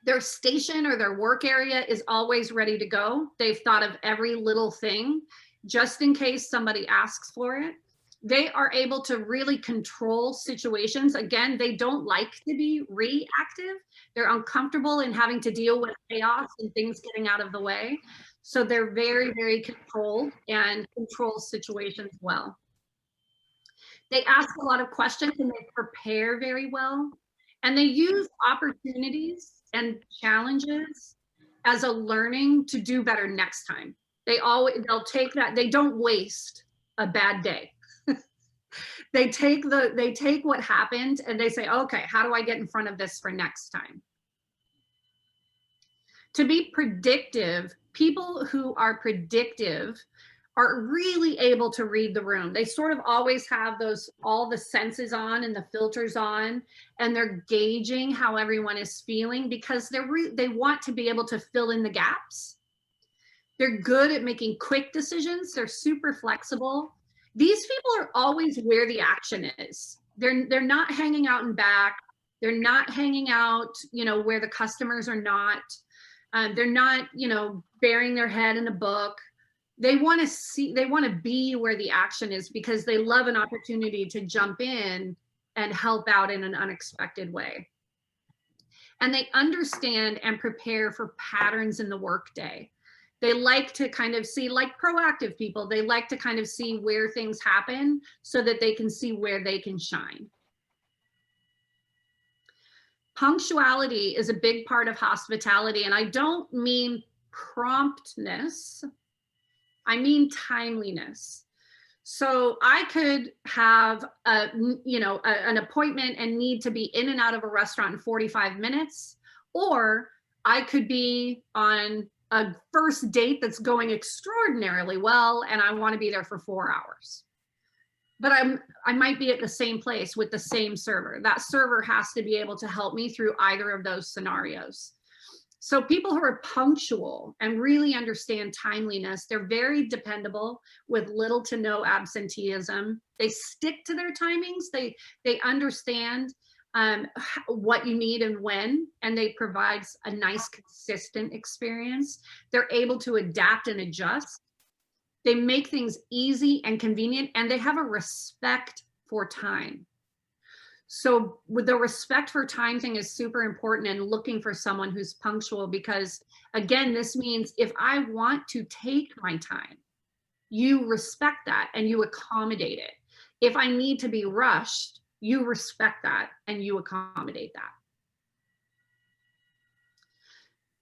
Speaker 1: Their station or their work area is always ready to go. They've thought of every little thing just in case somebody asks for it. They are able to really control situations. Again, they don't like to be reactive. They're uncomfortable in having to deal with chaos and things getting out of the way. So they're very, very controlled and control situations well. They ask a lot of questions and they prepare very well. And they use opportunities and challenges as a learning to do better next time. They'll take that, they don't waste a bad day. They take what happened and they say, okay, how do I get in front of this for next time? To be predictive, people who are predictive are really able to read the room. They sort of always have all the senses on and the filters on, and they're gauging how everyone is feeling because they want to be able to fill in the gaps. They're good at making quick decisions. They're super flexible. These people are always where the action is. They're not hanging out in back. They're not hanging out, where the customers are not. They're not, burying their head in a book. They want to be where the action is because they love an opportunity to jump in and help out in an unexpected way. And they understand and prepare for patterns in the workday. They like to kind of see, like proactive people, they like to kind of see where things happen so that they can see where they can shine. Punctuality is a big part of hospitality, and I don't mean promptness, I mean timeliness. So I could have an appointment and need to be in and out of a restaurant in 45 minutes, or I could be on a first date that's going extraordinarily well and I want to be there for 4 hours. But I might be at the same place with the same server. That server has to be able to help me through either of those scenarios. So people who are punctual and really understand timeliness, they're very dependable with little to no absenteeism. They stick to their timings. They understand what you need and when, and they provide a nice, consistent experience. They're able to adapt and adjust. They make things easy and convenient, and they have a respect for time. So with the respect for time thing is super important, and looking for someone who's punctual, because again, this means if I want to take my time, you respect that and you accommodate it. If I need to be rushed, you respect that and you accommodate that.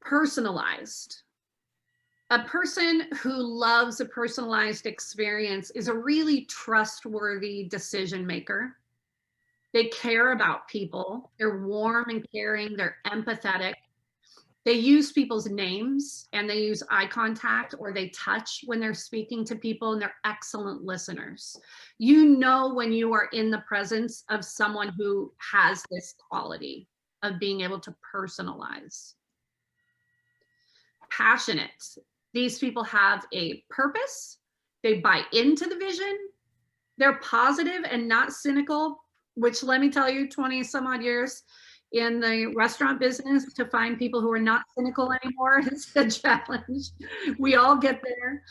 Speaker 1: Personalized. A person who loves a personalized experience is a really trustworthy decision maker. They care about people. They're warm and caring. They're empathetic. They use people's names and they use eye contact, or they touch when they're speaking to people, and they're excellent listeners. You know when you are in the presence of someone who has this quality of being able to personalize. Passionate. These people have a purpose. They buy into the vision. They're positive and not cynical, which, let me tell you, 20 some odd years in the restaurant business, to find people who are not cynical anymore is a challenge. We all get there.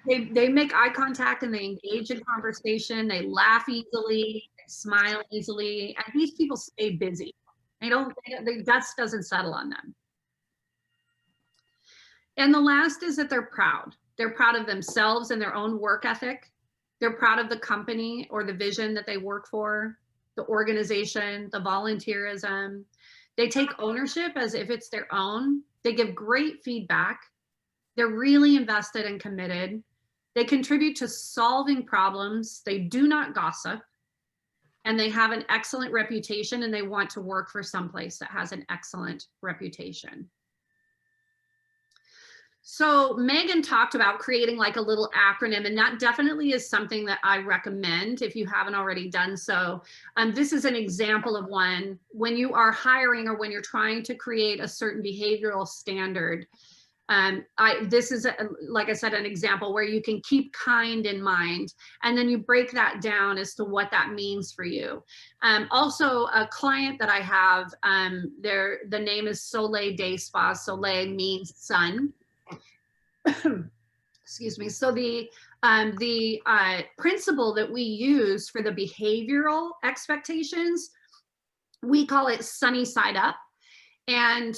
Speaker 1: They make eye contact and they engage in conversation. They laugh easily, they smile easily, and these people stay busy. The dust doesn't settle on them. And the last is that they're proud. They're proud of themselves and their own work ethic. They're proud of the company or the vision that they work for, the organization, the volunteerism. They take ownership as if it's their own. They give great feedback. They're really invested and committed. They contribute to solving problems. They do not gossip. And they have an excellent reputation, and they want to work for someplace that has an excellent reputation. So Megan talked about creating like a little acronym, and that definitely is something that I recommend if you haven't already done so. This is an example of one when you are hiring or when you're trying to create a certain behavioral standard. This is, like I said, an example where you can keep kind in mind, and then you break that down as to what that means for you. Also, a client that I have, the name is Soleil Day Spa. Soleil means sun. Excuse me. So the principle that we use for the behavioral expectations, we call it sunny side up. And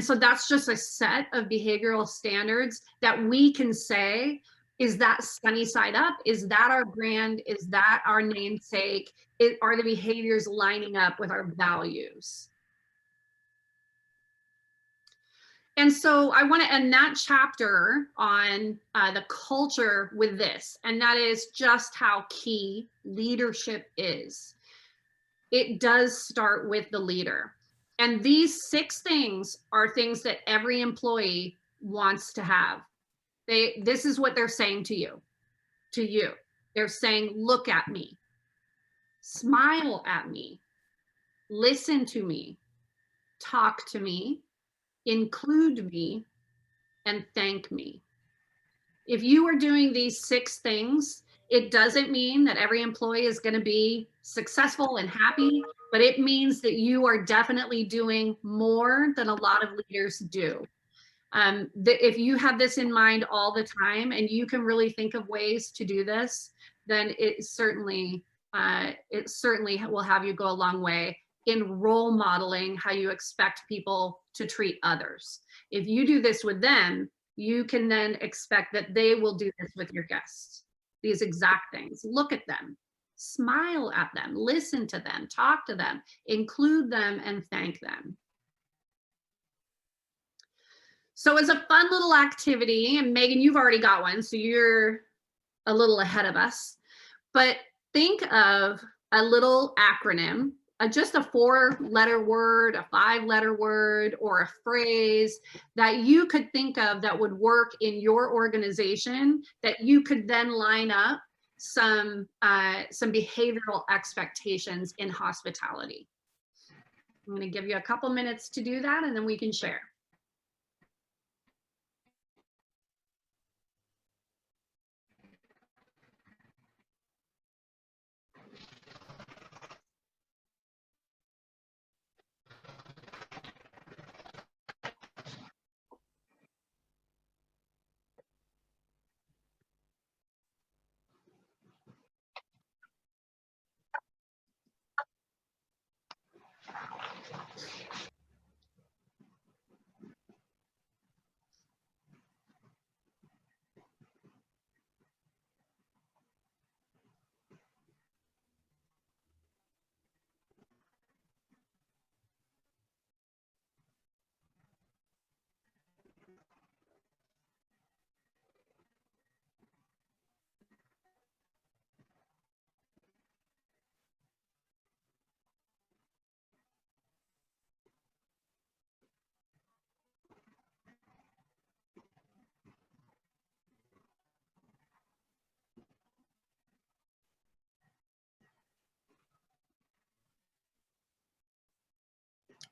Speaker 1: so that's just a set of behavioral standards that we can say, is that sunny side up? Is that our brand? Is that our namesake? Are the behaviors lining up with our values? And so I want to end that chapter on the culture with this, and that is just how key leadership is. It does start with the leader. And these 6 things are things that every employee wants to have. This is what they're saying to you. They're saying, look at me, smile at me, listen to me, talk to me, include me, and thank me. If you are doing these 6 things, it doesn't mean that every employee is going to be successful and happy, but it means that you are definitely doing more than a lot of leaders do. If you have this in mind all the time and you can really think of ways to do this, then it certainly will have you go a long way in role modeling how you expect people to treat others. If you do this with them, you can then expect that they will do this with your guests. These exact things. Look at them, smile at them, listen to them, talk to them, include them, and thank them. So as a fun little activity, and Megan, you've already got one, so you're a little ahead of us, but think of a little acronym, just a 4-letter word, a 5-letter word, or a phrase that you could think of that would work in your organization, that you could then line up some behavioral expectations in hospitality. I'm going to give you a couple minutes to do that, and then we can share.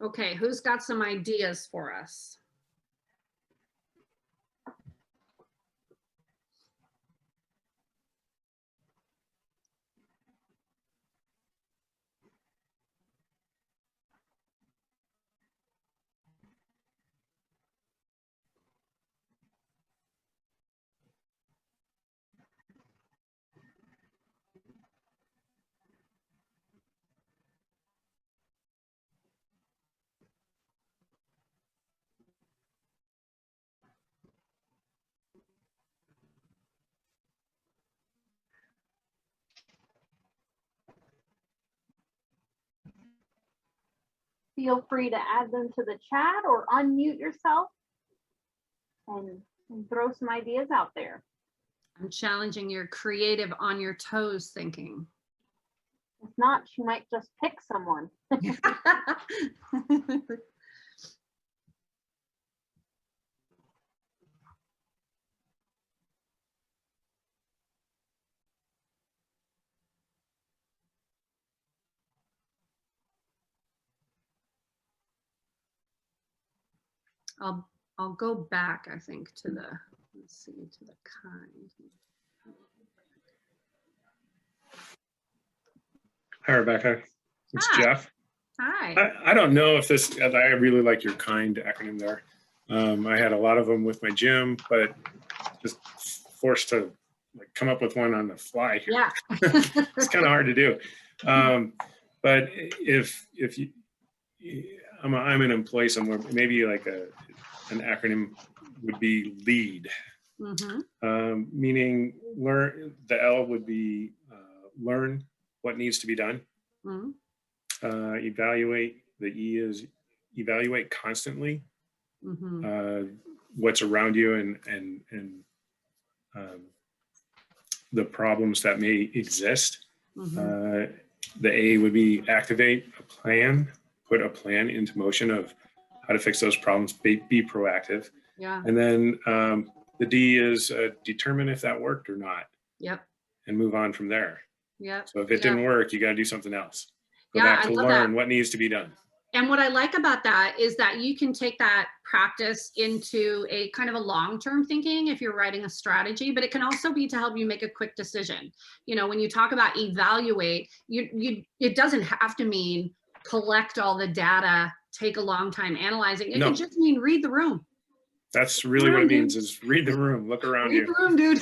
Speaker 1: Okay, who's got some ideas for us?
Speaker 3: Feel free to add them to the chat or unmute yourself and throw some ideas out there.
Speaker 1: I'm challenging your creative on your toes thinking.
Speaker 3: If not, she might just pick someone.
Speaker 1: I'll go back, I think, to the, let's see, to the kind.
Speaker 7: Hi, Rebecca. It's
Speaker 1: Hi.
Speaker 7: Jeff.
Speaker 1: Hi.
Speaker 7: I don't know if this, I really like your kind acronym there. I had a lot of them with my gym, but just forced to like come up with one on the fly here.
Speaker 1: Yeah.
Speaker 7: It's kind of hard to do. But if you, I'm an employee somewhere, maybe like an acronym would be LEAD, meaning learn. The L would be learn what needs to be done. Evaluate. The E is evaluate constantly what's around you and the problems that may exist. The A would be activate a plan, put a plan into motion of how to fix those problems, be proactive.
Speaker 1: Yeah.
Speaker 7: And then the D is determine if that worked or not.
Speaker 1: Yep.
Speaker 7: And move on from there.
Speaker 1: Yep.
Speaker 7: So if it didn't work, you got to do something else. Go
Speaker 1: Yeah,
Speaker 7: back to
Speaker 1: I love
Speaker 7: learn
Speaker 1: that.
Speaker 7: what needs to be done.
Speaker 1: And what I like about that is that you can take that practice into a kind of a long-term thinking if you're writing a strategy, but it can also be to help you make a quick decision. You know, when you talk about evaluate, it doesn't have to mean collect all the data, take a long time analyzing. It
Speaker 7: No.
Speaker 1: could just mean read the room.
Speaker 7: That's really what it means is read the room, look around
Speaker 1: Read
Speaker 7: you.
Speaker 1: the room, dude.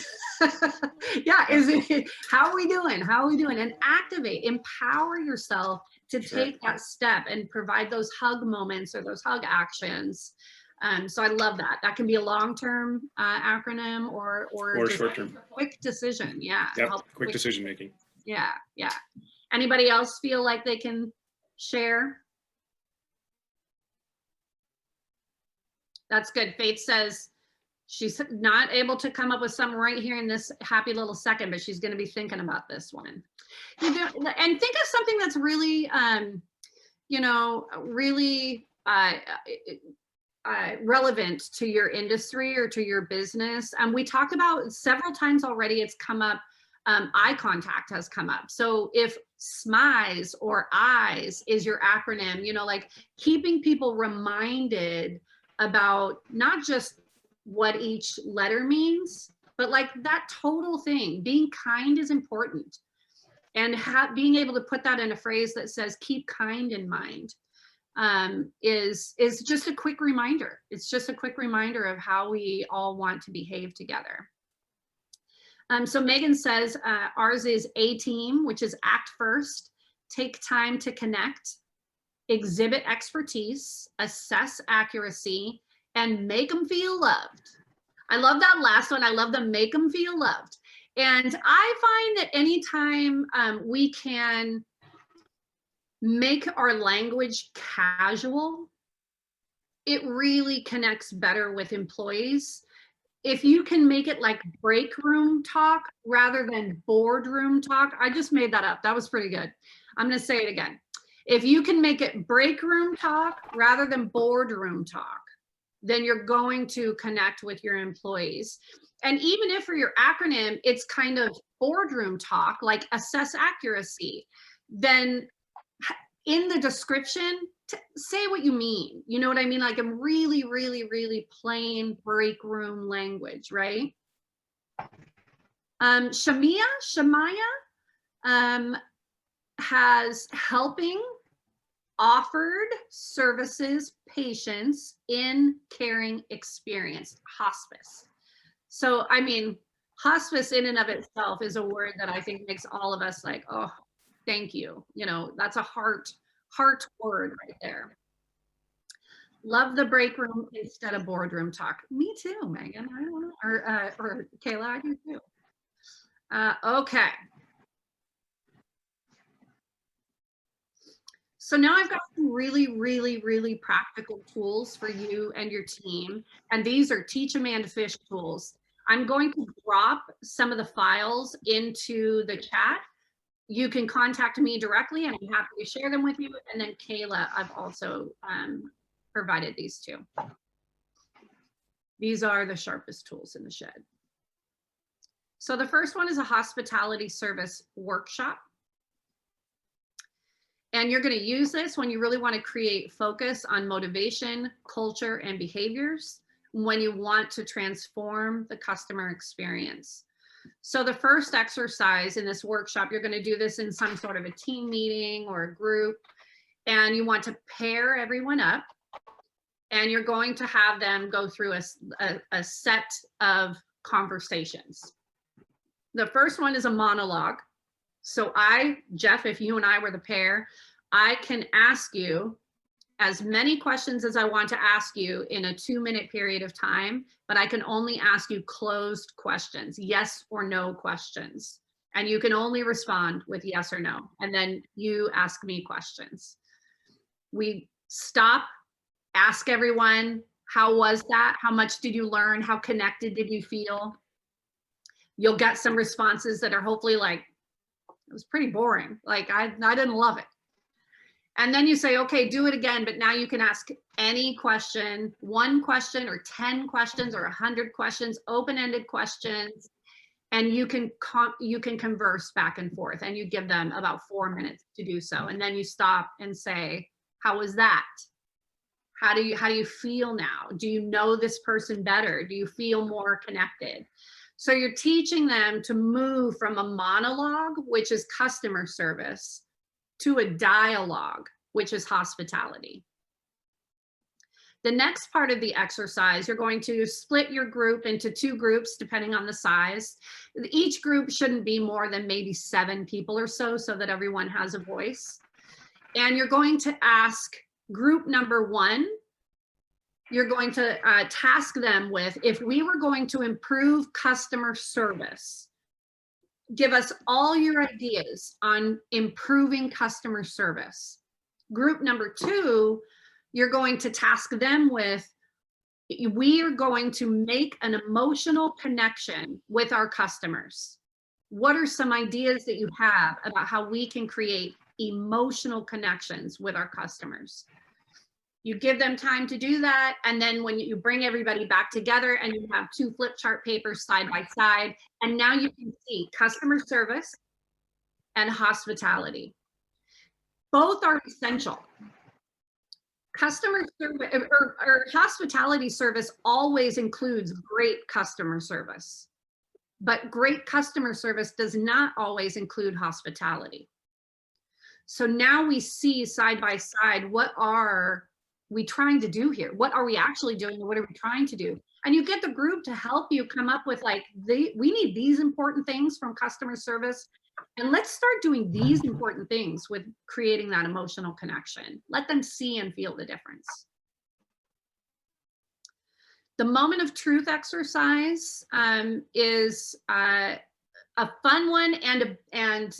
Speaker 1: Yeah, is it, how are we doing? How are we doing? And activate, empower yourself to take that step and provide those hug moments or those hug actions. So I love that. That can be a long-term acronym or just
Speaker 7: short-term.
Speaker 1: a quick decision. Yeah.
Speaker 7: Yep, quick decision making.
Speaker 1: Yeah, yeah. Anybody else feel like they can share? That's good. Faith says she's not able to come up with some right here in this happy little second, but she's going to be thinking about this one. You know, and think of something that's really, you know, really relevant to your industry or to your business. We talked about several times already, it's come up, eye contact has come up. So if SMIES or EYES is your acronym, you know, like keeping people reminded about not just what each letter means, but like that total thing. Being kind is important. And being able to put that in a phrase that says keep kind in mind is just a quick reminder. It's just a quick reminder of how we all want to behave together. So Megan says ours is A-team, which is act first, take time to connect, exhibit expertise, assess accuracy, and make them feel loved. I love that last one. I love the make them feel loved. And I find that anytime we can make our language casual, it really connects better with employees. If you can make it like break room talk rather than boardroom talk, I just made that up. That was pretty good. I'm going to say it again. If you can make it break room talk rather than boardroom talk, then you're going to connect with your employees. And even if for your acronym, it's kind of boardroom talk, like assess accuracy, then in the description, say what you mean. You know what I mean? Like in really, really, really plain break room language, right? Shamaya has helping offered services patients in caring experience, hospice. So, I mean, hospice in and of itself is a word that I think makes all of us like, oh, thank you. You know, that's a heart word right there. Love the break room instead of boardroom talk. Me too, Megan. I don't know. Or Kayla, I do too. Okay. So now I've got some really, really, really practical tools for you and your team. And these are Teach Amanda Fish tools. I'm going to drop some of the files into the chat. You can contact me directly and I'm happy to share them with you. And then Kayla, I've also provided these too. These are the sharpest tools in the shed. So the first one is a hospitality service workshop. And you're going to use this when you really want to create focus on motivation, culture, and behaviors, when you want to transform the customer experience. So the first exercise in this workshop, you're going to do this in some sort of a team meeting or a group, and you want to pair everyone up, and you're going to have them go through a set of conversations. The first one is a monologue. So Jeff, if you and I were the pair, I can ask you as many questions as I want to ask you in a 2-minute period of time, but I can only ask you closed questions, yes or no questions. And you can only respond with yes or no. And then you ask me questions. We stop, ask everyone, how was that? How much did you learn? How connected did you feel? You'll get some responses that are hopefully like, it was pretty boring. Like I didn't love it. And then you say, okay, do it again, but now you can ask any question, 1 question or 10 questions or 100 questions, open-ended questions, and you can converse back and forth, and you give them about 4 minutes to do so. And then you stop and say, how was that? How do you feel now? Do you know this person better? Do you feel more connected? So you're teaching them to move from a monologue, which is customer service, to a dialogue, which is hospitality. The next part of the exercise, you're going to split your group into 2 groups, depending on the size. Each group shouldn't be more than maybe 7 people or so that everyone has a voice. And you're going to ask group number 1, you're going to task them with, if we were going to improve customer service, give us all your ideas on improving customer service. Group number 2, you're going to task them with, we are going to make an emotional connection with our customers. What are some ideas that you have about how we can create emotional connections with our customers? You give them time to do that, and then when you bring everybody back together and you have 2 flip chart papers side by side, and now you can see customer service and hospitality. Both are essential. Customer service or hospitality service always includes great customer service, but great customer service does not always include hospitality. So now we see side by side, what are we trying to do here? What are we actually doing? And what are we trying to do? And you get the group to help you come up with like, we need these important things from customer service. And let's start doing these important things with creating that emotional connection. Let them see and feel the difference. The moment of truth exercise is a fun one and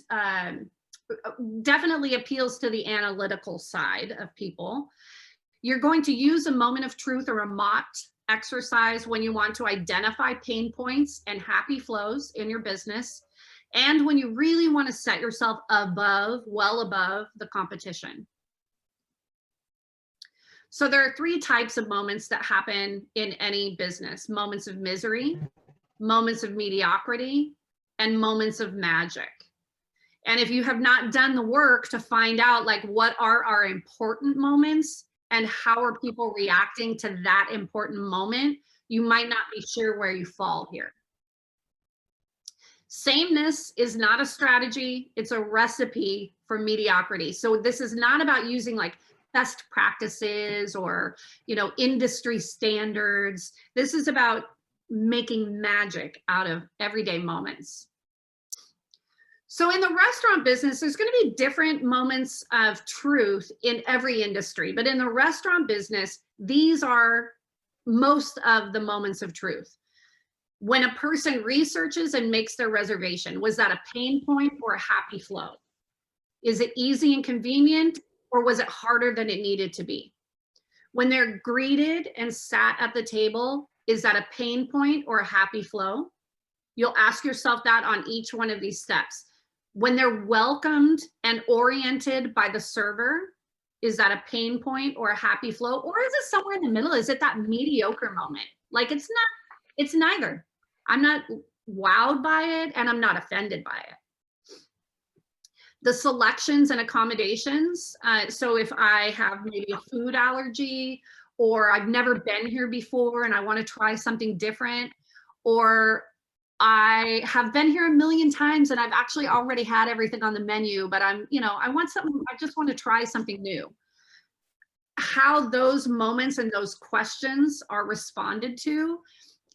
Speaker 1: definitely appeals to the analytical side of people. You're going to use a moment of truth or a MOT exercise when you want to identify pain points and happy flows in your business, and when you really want to set yourself above, well above the competition. So there are 3 types of moments that happen in any business: moments of misery, moments of mediocrity, and moments of magic. And if you have not done the work to find out like what are our important moments and how are people reacting to that important moment, you might not be sure where you fall here. Sameness is not a strategy, it's a recipe for mediocrity. So this is not about using like best practices or, you know, industry standards. This is about making magic out of everyday moments. So in the restaurant business, there's going to be different moments of truth in every industry, but in the restaurant business, these are most of the moments of truth. When a person researches and makes their reservation, was that a pain point or a happy flow? Is it easy and convenient, or was it harder than it needed to be? When they're greeted and sat at the table, is that a pain point or a happy flow? You'll ask yourself that on each one of these steps. When they're welcomed and oriented by the server, is that a pain point or a happy flow? Or is it somewhere in the middle? Is it that mediocre moment? Like it's neither. I'm not wowed by it and I'm not offended by it. The selections and accommodations. So if I have maybe a food allergy, or I've never been here before and I want to try something different, or I have been here a million times and I've actually already had everything on the menu, but I want something, I just want to try something new. How those moments and those questions are responded to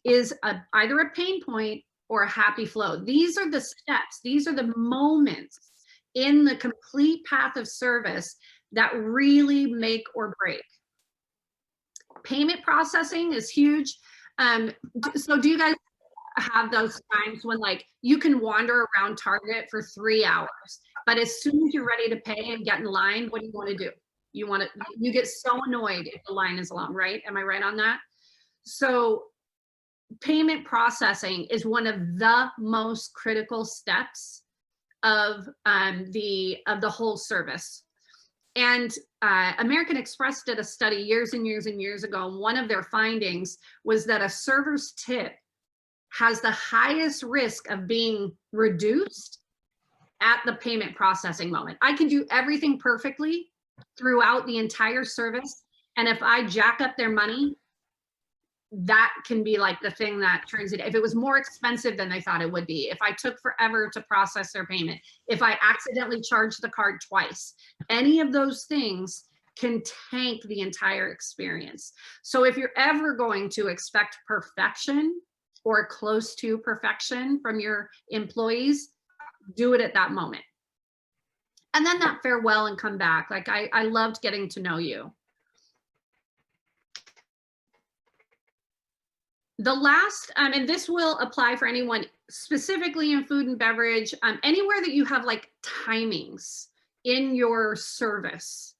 Speaker 1: is either a pain point or a happy flow. These are the steps, these are the moments in the complete path of service that really make or break. Payment processing is huge. So do you guys have those times when like you can wander around Target for 3 hours, but as soon as you're ready to pay and get in line, what do you want to do? You get so annoyed if the line is long, right? Am I right on that? So payment processing is one of the most critical steps of the whole service. And American Express did a study years and years and years ago. And one of their findings was that a server's tip has the highest risk of being reduced at the payment processing moment. I can do everything perfectly throughout the entire service. And if I jack up their money, that can be like the thing that turns it. If it was more expensive than they thought it would be, if I took forever to process their payment, if I accidentally charged the card twice, any of those things can tank the entire experience. So if you're ever going to expect perfection or close to perfection from your employees, do it at that moment. And then that farewell and come back. Like I loved getting to know you. The last, and this will apply for anyone specifically in food and beverage, anywhere that you have like timings in your service.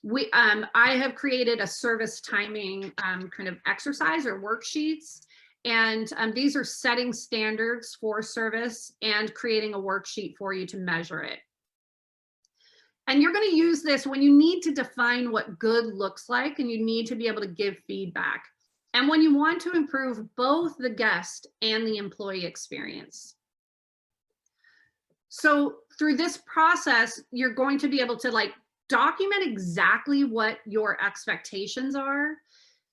Speaker 1: I have created a service timing kind of exercise or worksheets. And these are setting standards for service and creating a worksheet for you to measure it. And you're going to use this when you need to define what good looks like and you need to be able to give feedback. And when you want to improve both the guest and the employee experience. So through this process, you're going to be able to like document exactly what your expectations are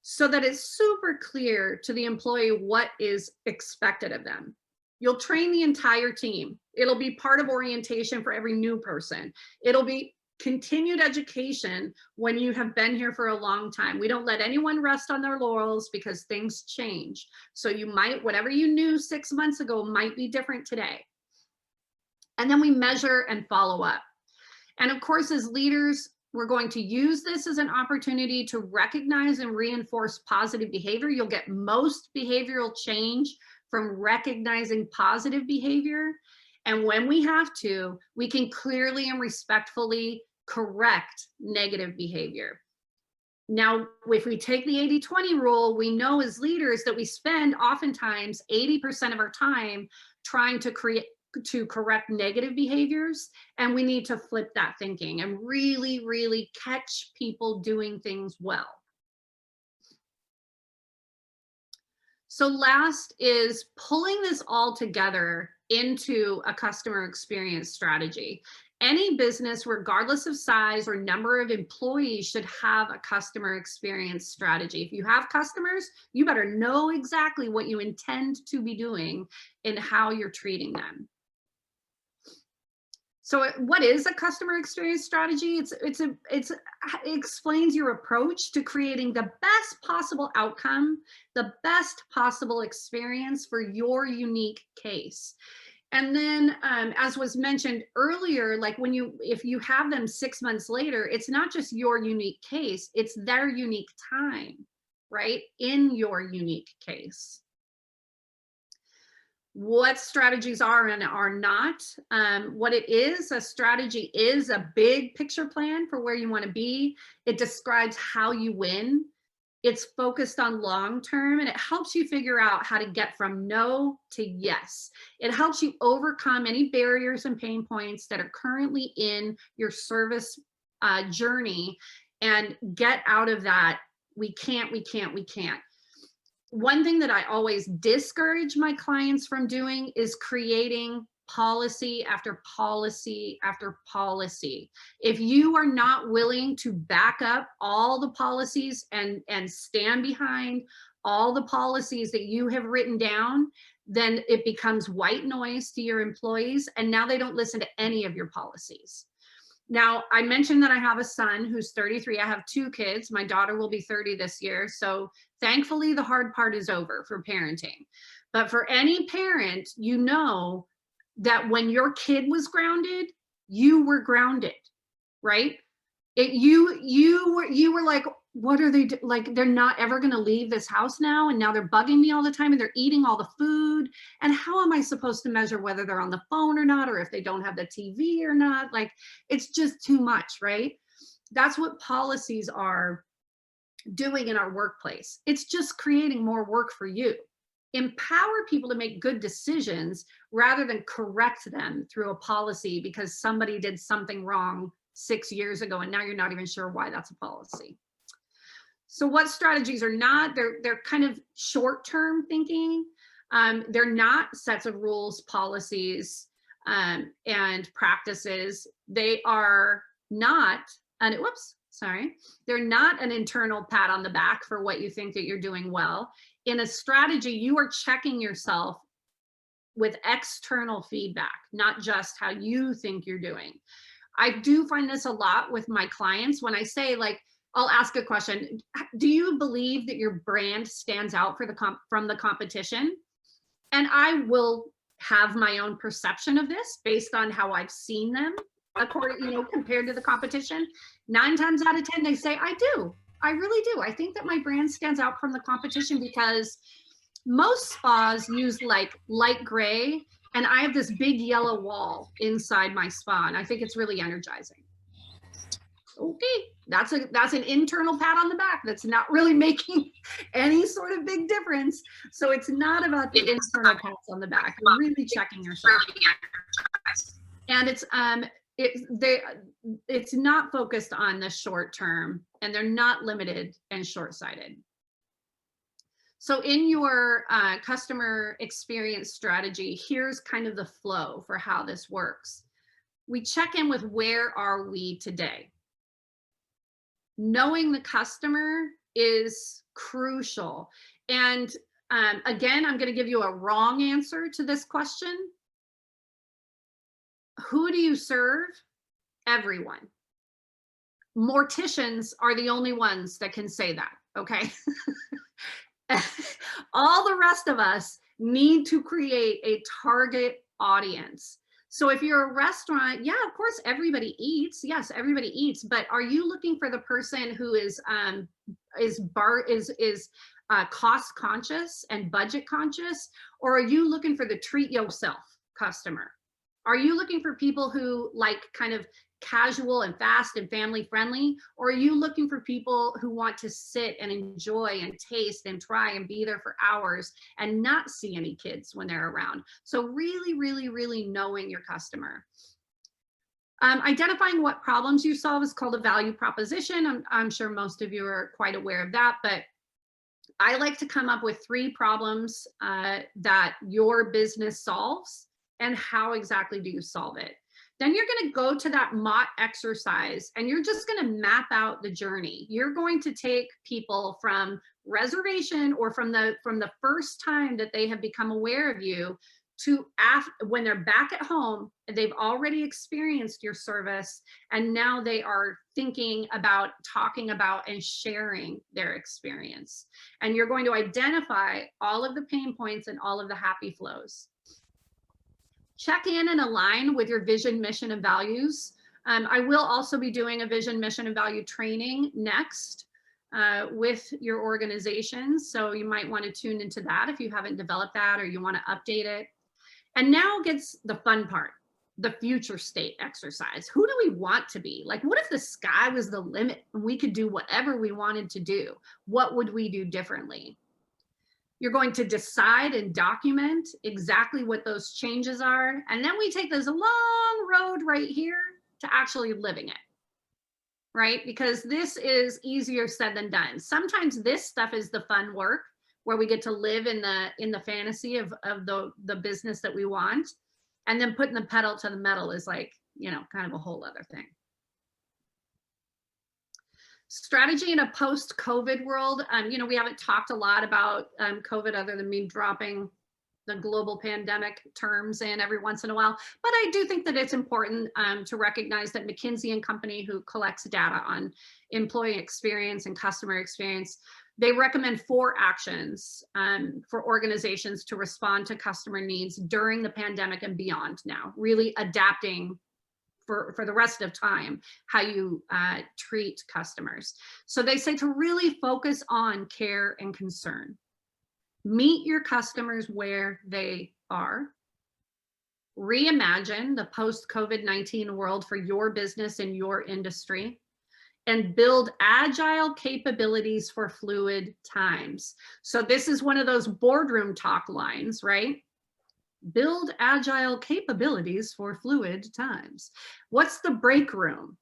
Speaker 1: so that it's super clear to the employee what is expected of them. You'll train the entire team. It'll be part of orientation for every new person. It'll be continued education when you have been here for a long time. We don't let anyone rest on their laurels because things change. So you might, whatever you knew 6 months ago might be different today. And then we measure and follow up. And of course, as leaders, we're going to use this as an opportunity to recognize and reinforce positive behavior. You'll get most behavioral change from recognizing positive behavior. And when we have to, we can clearly and respectfully correct negative behavior. Now, if we take the 80-20 rule, we know as leaders that we spend oftentimes 80% of our time trying to correct negative behaviors. And we need to flip that thinking and really, really catch people doing things well. So last is pulling this all together into a customer experience strategy. Any business, regardless of size or number of employees, should have a customer experience strategy. If you have customers, you better know exactly what you intend to be doing and how you're treating them. So what is a customer experience strategy? It explains your approach to creating the best possible outcome, the best possible experience for your unique case. And then, as was mentioned earlier, like if you have them 6 months later, it's not just your unique case, it's their unique time, right? In your unique case. What strategies are and are not. What it is, a strategy is a big picture plan for where you want to be. It describes how you win. It's focused on long term, and it helps you figure out how to get from no to yes. It helps you overcome any barriers and pain points that are currently in your service journey and get out of that. We can't. One thing that I always discourage my clients from doing is creating policy after policy after policy. If you are not willing to back up all the policies and stand behind all the policies that you have written down, then it becomes white noise to your employees, and now they don't listen to any of your policies. Now, I mentioned that I have a son who's 33. I have 2 kids. My daughter will be 30 this year. So thankfully, the hard part is over for parenting. But for any parent, you know that when your kid was grounded, you were grounded, right? You were like, what are they like? They're not ever going to leave this house now, and now they're bugging me all the time, and they're eating all the food. And how am I supposed to measure whether they're on the phone or not, or if they don't have the TV or not? Like, it's just too much, right? That's what policies are doing in our workplace. It's just creating more work for you. Empower people to make good decisions rather than correct them through a policy because somebody did something wrong 6 years ago and now you're not even sure why that's a policy. So what strategies are not? They're kind of short-term thinking. They're not sets of rules, policies, and practices. They are not, they're not an internal pat on the back for what you think that you're doing well. In a strategy, you are checking yourself with external feedback, not just how you think you're doing. I do find this a lot with my clients when I say, like, I'll ask a question. Do you believe that your brand stands out for from the competition? And I will have my own perception of this based on how I've seen them, compared to the competition. 9 times out of 10, they say, I do. I really do. I think that my brand stands out from the competition because most spas use like light gray, and I have this big yellow wall inside my spa, and I think it's really energizing. Okay, that's an internal pat on the back that's not really making any sort of big difference. So it's not about the internal pats on the back. You're really checking yourself. And it's not focused on the short term, and they're not limited and short-sighted. So in your customer experience strategy, here's kind of the flow for how this works. We check in with where are we today? Knowing the customer is crucial. And again, I'm going to give you a wrong answer to this question. Who do you serve? Everyone. Morticians are the only ones that can say that, okay? All the rest of us need to create a target audience. So if you're a restaurant, yeah, of course, everybody eats. Yes, everybody eats. But are you looking for the person who is cost conscious and budget conscious, or are you looking for the treat yourself customer? Are you looking for people who like kind of casual and fast and family friendly, or are you looking for people who want to sit and enjoy and taste and try and be there for hours and not see any kids when they're around? So really, really, really knowing your customer. Identifying what problems you solve is called a value proposition. I'm sure most of you are quite aware of that, but I like to come up with 3 problems that your business solves and how exactly do you solve it? Then you're going to go to that MOT exercise and you're just going to map out the journey. You're going to take people from reservation or from the first time that they have become aware of you to when they're back at home, they've already experienced your service, and now they are thinking about, talking about, and sharing their experience. And you're going to identify all of the pain points and all of the happy flows. Check in and align with your vision, mission, and values. I will also be doing a vision, mission, and value training next with your organizations. So you might want to tune into that if you haven't developed that or you want to update it. And now gets the fun part, the future state exercise. Who do we want to be? Like, what if the sky was the limit and we could do whatever we wanted to do? What would we do differently? You're going to decide and document exactly what those changes are. And then we take this long road right here to actually living it, right? Because this is easier said than done. Sometimes this stuff is the fun work, where we get to live in the fantasy of the business that we want. And then putting the pedal to the metal is like, you know, kind of a whole other thing. Strategy in a post-COVID world. You know, we haven't talked a lot about COVID other than me dropping the global pandemic terms in every once in a while. But I do think that it's important to recognize that McKinsey & Company, who collects data on employee experience and customer experience, they recommend 4 actions for organizations to respond to customer needs during the pandemic and beyond now, really adapting for the rest of time how you treat customers. So they say to really focus on care and concern. Meet your customers where they are. Reimagine the post-COVID-19 world for your business and your industry. And build agile capabilities for fluid times. So this is one of those boardroom talk lines, right? Build agile capabilities for fluid times. What's the break room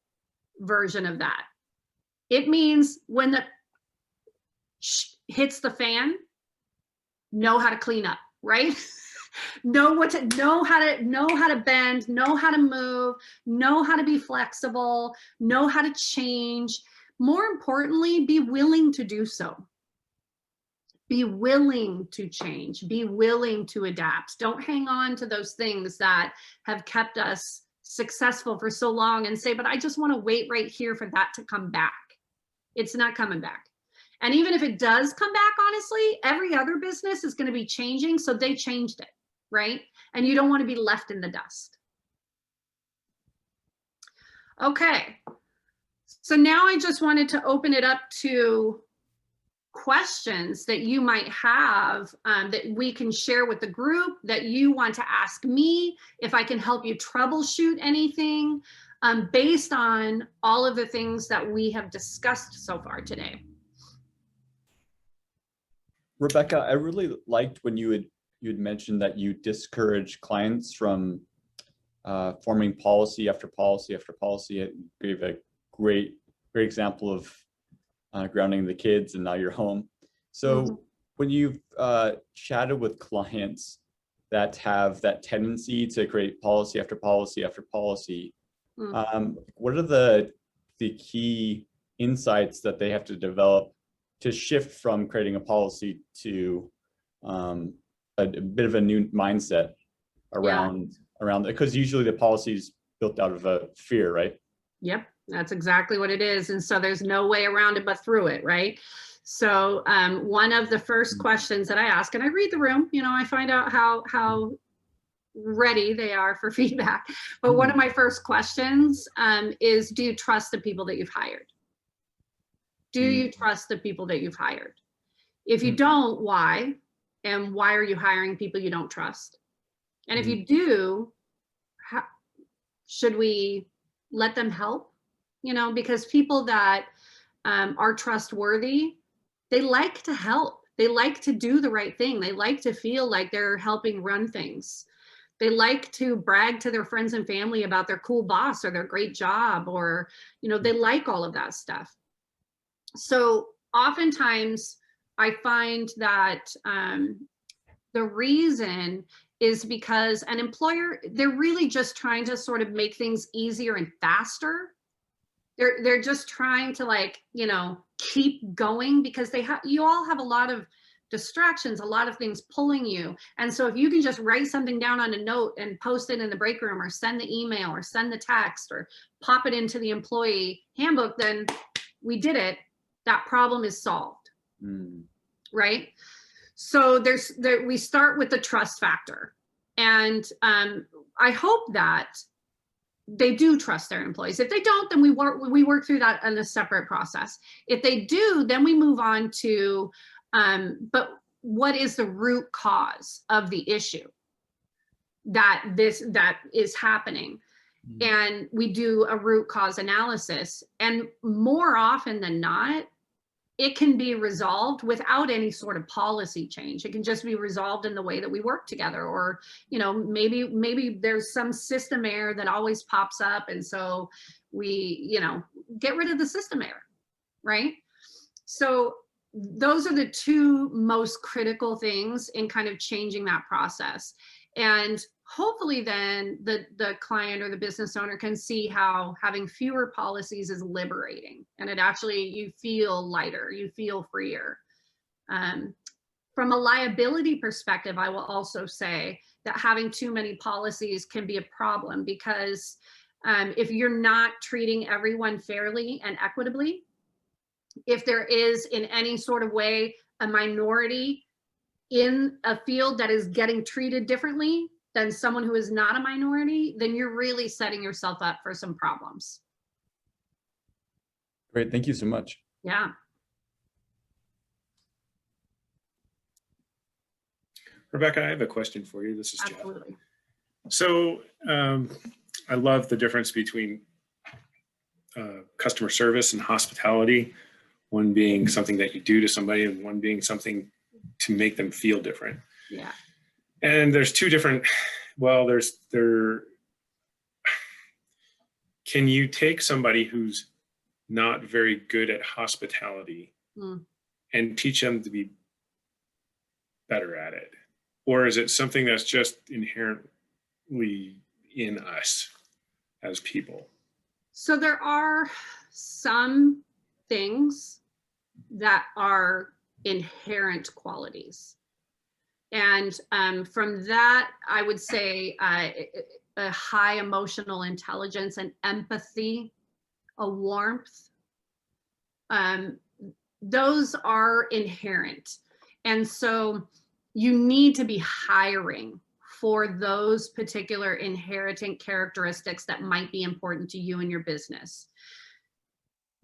Speaker 1: version of that? It means when the hits the fan, know how to clean up, right? know how to bend, know how to move, know how to be flexible, know how to change. More importantly, be willing to do so. Be willing to change, be willing to adapt. Don't hang on to those things that have kept us successful for so long and say, but I just want to wait right here for that to come back. It's not coming back. And even if it does come back, honestly, every other business is going to be changing. So they changed it, right? And you don't want to be left in the dust. Okay. So now I just wanted to open it up to questions that you might have that we can share with the group, that you want to ask me, if I can help you troubleshoot anything based on all of the things that we have discussed so far today.
Speaker 6: Rebecca, I really liked when you had mentioned that you discourage clients from forming policy after policy after policy. It gave a great example of grounding the kids and now you're home. So when you've chatted with clients that have that tendency to create policy after policy after policy, what are the key insights that they have to develop to shift from creating a policy to a bit of a new mindset around it? Because usually the policy is built out of a fear, right?
Speaker 1: Yep, that's exactly what it is. And so there's no way around it but through it, right? So one of the first questions that I ask, and I read the room, you know, I find out how ready they are for feedback. But one of my first questions is, do you trust the people that you've hired? Do you trust the people that you've hired? If you don't, why? And why are you hiring people you don't trust? And if you do, should we let them help? You know, because people that are trustworthy, they like to help. They like to do the right thing. They like to feel like they're helping run things. They like to brag to their friends and family about their cool boss or their great job, or, you know, they like all of that stuff. So oftentimes I find that the reason is because an employer, they're really just trying to sort of make things easier and faster. They're just trying to, like, you know, keep going because you all have a lot of distractions, a lot of things pulling you. And so if you can just write something down on a note and post it in the break room, or send the email, or send the text, or pop it into the employee handbook, then we did it. That problem is solved. Right? So we start with the trust factor. And I hope that they do trust their employees. If they don't, then we work through that in a separate process. If they do, then we move on to, but what is the root cause of the issue that is happening? And we do a root cause analysis. And more often than not, it can be resolved without any sort of policy change. It can just be resolved in the way that we work together, or, you know, maybe there's some system error that always pops up. And so we, you know, get rid of the system error, right? So those are the two most critical things in kind of changing that process. And hopefully then the client or the business owner can see how having fewer policies is liberating, and it actually, you feel lighter, you feel freer. From a liability perspective, I will also say that having too many policies can be a problem, because if you're not treating everyone fairly and equitably, if there is in any sort of way a minority in a field that is getting treated differently than someone who is not a minority, then you're really setting yourself up for some problems.
Speaker 6: Great, thank you so much.
Speaker 1: Yeah.
Speaker 7: Rebecca, I have a question for you. This is Jeff.
Speaker 1: Absolutely.
Speaker 7: So I love the difference between customer service and hospitality, one being something that you do to somebody and one being something to make them feel different.
Speaker 1: Yeah.
Speaker 7: And there's two different, well, can you take somebody who's not very good at hospitality and teach them to be better at it? Or is it something that's just inherently in us as people?
Speaker 1: So there are some things that are inherent qualities. And from that, I would say a high emotional intelligence and empathy, a warmth. Those are inherent. And so you need to be hiring for those particular inherent characteristics that might be important to you and your business.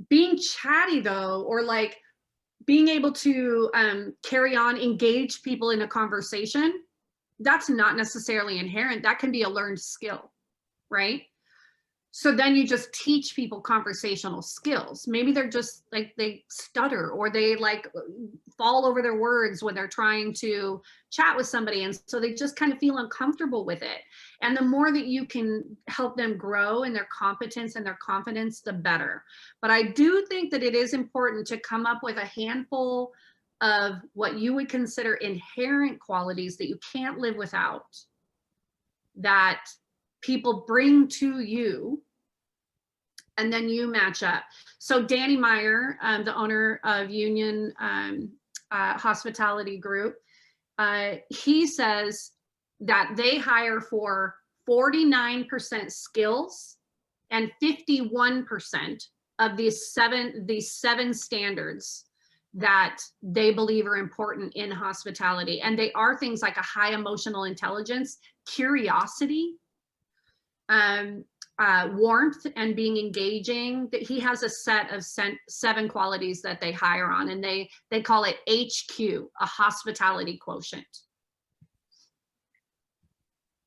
Speaker 1: Being chatty though, or like being able to carry on, engage people in a conversation, that's not necessarily inherent. That can be a learned skill, right? So then you just teach people conversational skills. Maybe they're just like, they stutter, or they like fall over their words when they're trying to chat with somebody. And so they just kind of feel uncomfortable with it. And the more that you can help them grow in their competence and their confidence, the better. But I do think that it is important to come up with a handful of what you would consider inherent qualities that you can't live without, that people bring to you, and then you match up. So Danny Meyer, the owner of Union Hospitality Group, he says that they hire for 49% skills and 51% of these seven standards that they believe are important in hospitality. And they are things like a high emotional intelligence, curiosity, warmth, and being engaging. That he has a set of 7 qualities that they hire on, and they call it HQ, a hospitality quotient.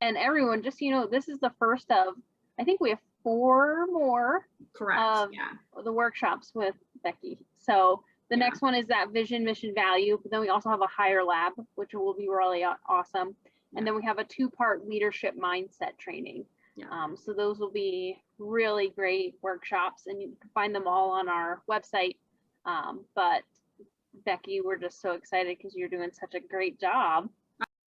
Speaker 3: And everyone, just, you know, this is the first of, I think we have 4 more.
Speaker 1: Correct. Yeah.
Speaker 3: The workshops with Becky. So the next one is that vision, mission, value. But then we also have a higher lab, which will be really awesome. And then we have a 2-part leadership mindset training.
Speaker 1: Yeah.
Speaker 3: So those will be really great workshops, and you can find them all on our website. But Becky, we're just so excited because you're doing such a great job.